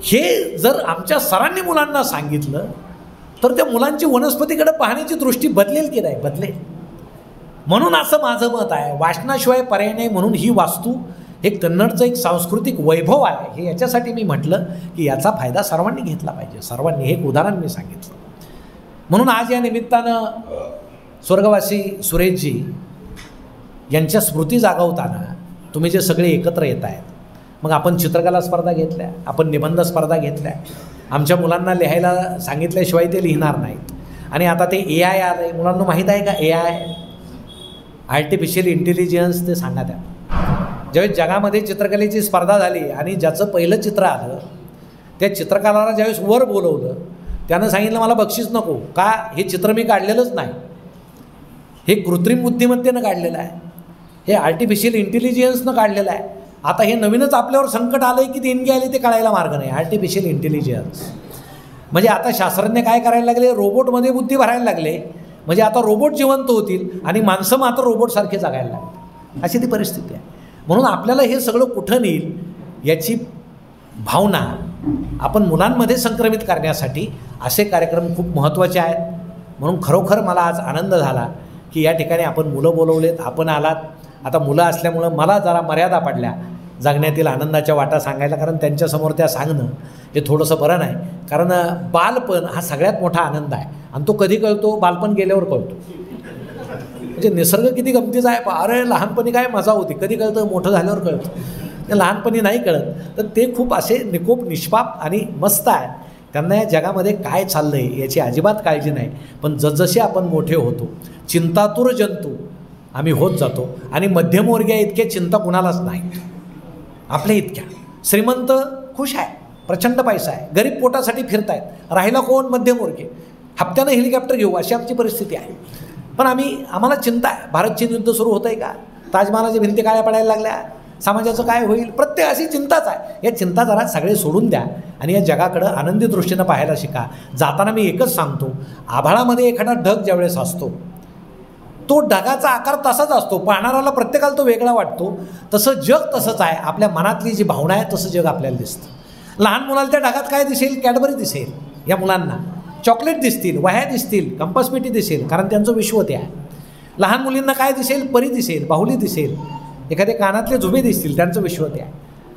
हे जर आमच्या सरांनी मुलांना सांगितलं तर त्या मुलांची वनस्पतीकडे पाहण्याची दृष्टी बदलेल की नाही, बदलेल. म्हणून असं माझं मत आहे, वाचनाशिवाय पर्याय नाही. म्हणून ही वास्तू हे कन्नडचं एक सांस्कृतिक वैभव आहे. हे याच्यासाठी मी म्हटलं की याचा फायदा सर्वांनी घेतला पाहिजे. सर्वांनी, हे एक उदाहरण मी सांगितलं. म्हणून आज या निमित्तानं स्वर्गवासी सुरेशजी यांच्या स्मृती जागवताना तुम्ही जे सगळे एकत्र येत आहेत. मग आपण चित्रकला स्पर्धा घेतल्या, आपण निबंध स्पर्धा घेतल्या. आमच्या मुलांना लिहायला सांगितल्याशिवाय ते लिहिणार नाहीत. आणि आता ते AI आलं आहे. मुलांना माहीत आहे का AI, आर्टिफिशियल इंटेलिजन्स, ते सांगा त्या. ज्यावेळेस जगामध्ये चित्रकलेची स्पर्धा झाली आणि ज्याचं पहिलं चित्र आलं त्या चित्रकाराला ज्यावेळेस वर बोलवलं त्यानं सांगितलं मला बक्षीस नको. का, हे चित्र मी काढलेलंच नाही, हे कृत्रिम बुद्धिमत्तेनं काढलेलं आहे, हे आर्टिफिशियल इंटेलिजन्सनं काढलेलं आहे. आता हे नवीनच आपल्यावर संकट आलं आहे की देणगी आली ते कळायला मार्ग नाही. आर्टिफिशियल इंटेलिजन्स म्हणजे आता शास्त्रज्ञ काय करायला लागले, रोबोटमध्ये बुद्धी भरायला लागले. म्हणजे आता रोबोट जिवंत होतील आणि माणसं मात्र रोबोटसारखे जगायला लागतील. अशी ती परिस्थिती आहे. म्हणून आपल्याला हे सगळं कुठं नेईल याची भावना आपण मुलांमध्ये संक्रमित करण्यासाठी असे कार्यक्रम खूप महत्त्वाचे आहेत. म्हणून खरोखर मला आज आनंद झाला की या ठिकाणी आपण मुलं बोलवलेत, आपण आलात. आता मुलं असल्यामुळं मला जरा मर्यादा पडल्या जगण्यातील आनंदाच्या वाटा सांगायला, कारण त्यांच्यासमोर त्या सांगणं हे थोडंसं बरं नाही. कारण बालपण हा सगळ्यात मोठा आनंद आहे आणि तो कधी कळतो, बालपण गेल्यावर कळतो. म्हणजे निसर्ग किती गमतीचा आहे. अरे लहानपणी काय मजा होती, कधी कळतं, मोठं झाल्यावर कळतं. ते लहानपणी नाही कळत. तर ते खूप असे निकोप, निष्पाप आणि मस्त आहे. त्यांना या जगामध्ये काय चाललं आहे याची अजिबात काळजी नाही. पण जसजसे आपण मोठे होतो चिंतातुर जंतू आम्ही होत जातो. आणि मध्यमवर्गीय इतक्या चिंता कुणालाच नाही. आपल्या इतक्या श्रीमंत खुश आहे, प्रचंड पैसा आहे, गरीब पोटासाठी फिरतायत. राहिला कोण, मध्यमवर्गीय. हप्त्यानं हेलिकॉप्टर घेऊ अशी आमची परिस्थिती आहे. पण आम्हाला चिंता आहे, भारत चीन युद्ध सुरू होतं आहे का, ताजमहालाच्या भिंती काळ्या पडायला लागल्या, समाजाचं काय होईल, प्रत्येक अशी चिंताच आहे. या चिंता जरा सगळे सोडून द्या आणि या जगाकडं आनंदी दृष्टीनं पाहायला शिका. जाताना मी एकच सांगतो, आभाळामध्ये एखादा ढग ज्यावेळेस असतो तो ढगाचा आकार तसाच असतो, पाहणाऱ्याला प्रत्येकाला तो वेगळा वाटतो. तसं जग तसंच आहे. आपल्या मनातली जी भावना आहे तसं जग आपल्याला दिसतं. लहान मुलाला त्या ढगात काय दिसेल, कॅडबरी दिसेल. या मुलांना चॉकलेट दिसतील, वह्या दिसतील, कंपासपेटी दिसेल, कारण त्यांचं विश्व ते आहे. लहान मुलींना काय दिसेल, परी दिसेल, बाहुली दिसेल, एखादे कानातले झुबे दिसतील, त्यांचं विश्व ते आहे.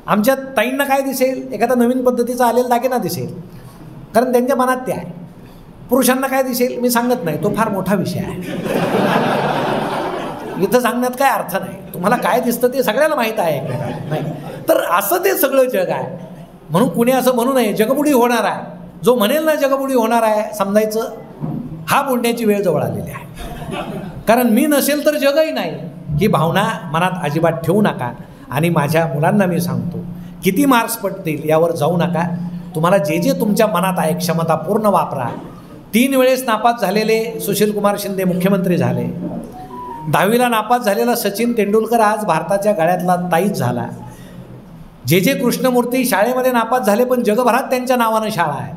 आमच्या ताईंना काय दिसेल, एखादा नवीन पद्धतीचा आलेला दागिना दिसेल, कारण त्यांच्या मनात ते आहे. पुरुषांना काय दिसेल मी सांगत नाही, तो फार मोठा विषय आहे. इथं सांगण्यात काय अर्थ नाही. तुम्हाला काय दिसतं ते सगळ्याला माहीत आहे नाही. तर असं ते सगळं जग आहे. म्हणून कुणी असं म्हणू नये जगबुडी होणार आहे. जो म्हणेल ना जगबुडी होणार आहे, समजायचं हा बुडण्याची वेळ जवळ आलेली आहे. कारण मी नसेल तर जगही नाही, ही भावना मनात अजिबात ठेवू नका. आणि माझ्या मुलांना मी सांगतो, किती मार्क्स पडतील यावर जाऊ नका. तुम्हाला जे जे तुमच्या मनात आहे क्षमता पूर्ण वापरा. 3 वेळेस नापास झालेले सुशीलकुमार शिंदे मुख्यमंत्री झाले. 10वीला नापास झालेला सचिन तेंडुलकर आज भारताच्या गळ्यातला ताईत झाला. जे कृष्णमूर्ती शाळेमध्ये नापास झाले, पण जगभरात त्यांच्या नावानं शाळा आहेत.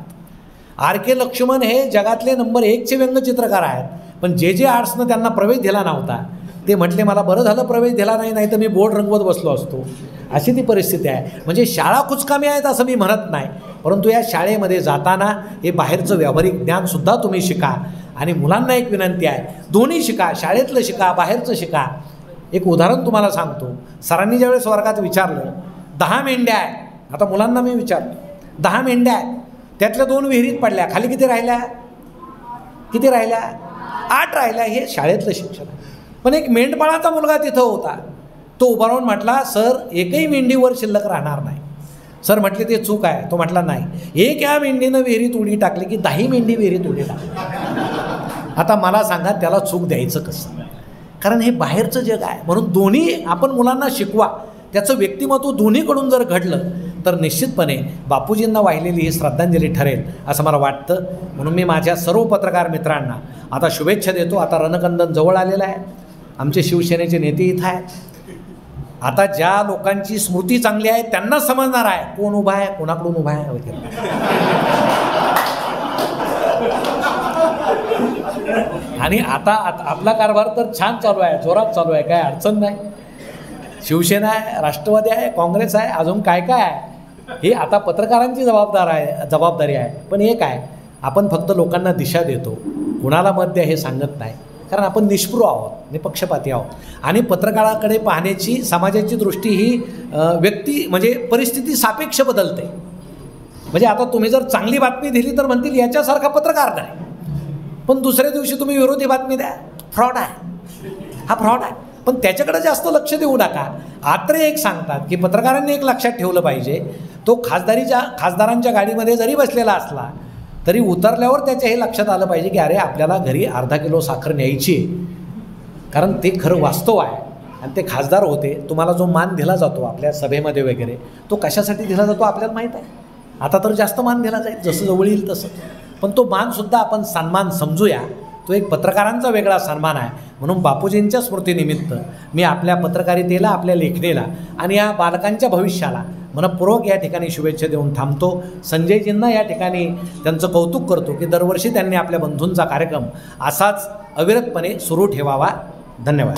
RK लक्ष्मण हे जगातले नंबर 1चे व्यंगचित्रकार आहेत, पण जे आर्ट्सनं त्यांना प्रवेश दिला नव्हता. ते म्हटले मला बरं झालं प्रवेश दिला नाही तर मी बोर्ड रंगवत बसलो असतो. अशी ती परिस्थिती आहे. म्हणजे शाळा कुचकामी आहेत असं मी म्हणत नाही, परंतु या शाळेमध्ये जाताना हे बाहेरचं व्यावहारिक ज्ञानसुद्धा तुम्ही शिका. आणि मुलांना एक विनंती आहे, दोन्ही शिका, शाळेतलं शिका, बाहेरचं शिका. एक उदाहरण तुम्हाला सांगतो. सरांनी ज्यावेळेस वर्गात विचारलं 10 मेंढ्या आहे, आता मुलांना मी विचारलं 10 मेंढ्या आहेत, त्यातल्या 2 विहिरीत पडल्या, खाली किती राहिल्या? 8 राहिल्या. हे शाळेतलं शिक्षण आहे. पण एक मेंढपाळाचा मुलगा तिथं होता. तो उभा राहून म्हटला, सर एकही मेंढीवर शिल्लक राहणार नाही. सर म्हटले ते चूक आहे. तो म्हटला नाही, एक या मेंढीनं विहिरीत उडी टाकली की 10 मेंढी विहिरीत उडी टाकली. आता मला सांगा त्याला चूक द्यायचं कसं? कारण हे बाहेरचं जग आहे. म्हणून दोन्ही आपण मुलांना शिकवा. त्याचं व्यक्तिमत्व दोन्हीकडून जर घडलं तर निश्चितपणे बापूजींना वाहिलेली ही श्रद्धांजली ठरेल असं मला वाटतं. म्हणून मी माझ्या सर्व पत्रकार मित्रांना आता शुभेच्छा देतो. आता रणकंदन जवळ आलेलं आहे. आमचे शिवसेनेचे नेते इथं आहेत. आता ज्या लोकांची स्मृती चांगली आहे त्यांना समजणार आहे कोण उभा आहे, कोणाकडून उभा आहे वगैरे. आणि आता आपला कारभार तर छान चालू आहे, जोरात चालू आहे, काय अडचण नाही. शिवसेना आहे, राष्ट्रवादी आहे, काँग्रेस आहे, अजून काय काय आहे हे आता पत्रकारांची जबाबदारी आहे. पण एक आहे, आपण फक्त लोकांना दिशा देतो, कुणाला मत द्या हे सांगत नाही. कारण आपण निष्पृह आहोत, निपक्षपाती आहोत. आणि पत्रकाराकडे पाहण्याची समाजाची दृष्टी ही म्हणजे परिस्थिती सापेक्ष बदलते. म्हणजे आता तुम्ही जर चांगली बातमी दिली तर म्हणतील याच्यासारखा पत्रकार नाही, पण दुसऱ्या दिवशी तुम्ही विरोधी बातमी द्या, फ्रॉड आहे, हा फ्रॉड आहे. पण त्याच्याकडे जास्त लक्ष देऊ नका. आत्रे एक सांगतात की पत्रकारांनी एक लक्षात ठेवलं पाहिजे, तो खासदारांच्या गाडीमध्ये जरी बसलेला असला तरी उतरल्यावर त्याच्या हे लक्षात आलं पाहिजे की अरे आपल्याला घरी अर्धा किलो साखर न्यायची, कारण ते खरं वास्तव आहे. आणि ते खासदार होते. तुम्हाला जो मान दिला जातो आपल्या सभेमध्ये वगैरे, तो कशासाठी दिला जातो आपल्याला माहीत आहे. आता तर जास्त मान दिला जाईल जसं जवळ येईल तसं, पण तो मानसुद्धा आपण सन्मान समजूया. तो एक पत्रकारांचा वेगळा सन्मान आहे. म्हणून बापूजींच्या स्मृतीनिमित्त मी आपल्या पत्रकारितेला, आपल्या लेखणीला आणि या बालकांच्या भविष्याला मनपूर्वक या ठिकाणी शुभेच्छा देऊन थांबतो. संजयजींना या ठिकाणी त्यांचं कौतुक करतो की दरवर्षी त्यांनी आपल्या बंधूंचा कार्यक्रम असाच अविरतपणे सुरू ठेवावा. धन्यवाद.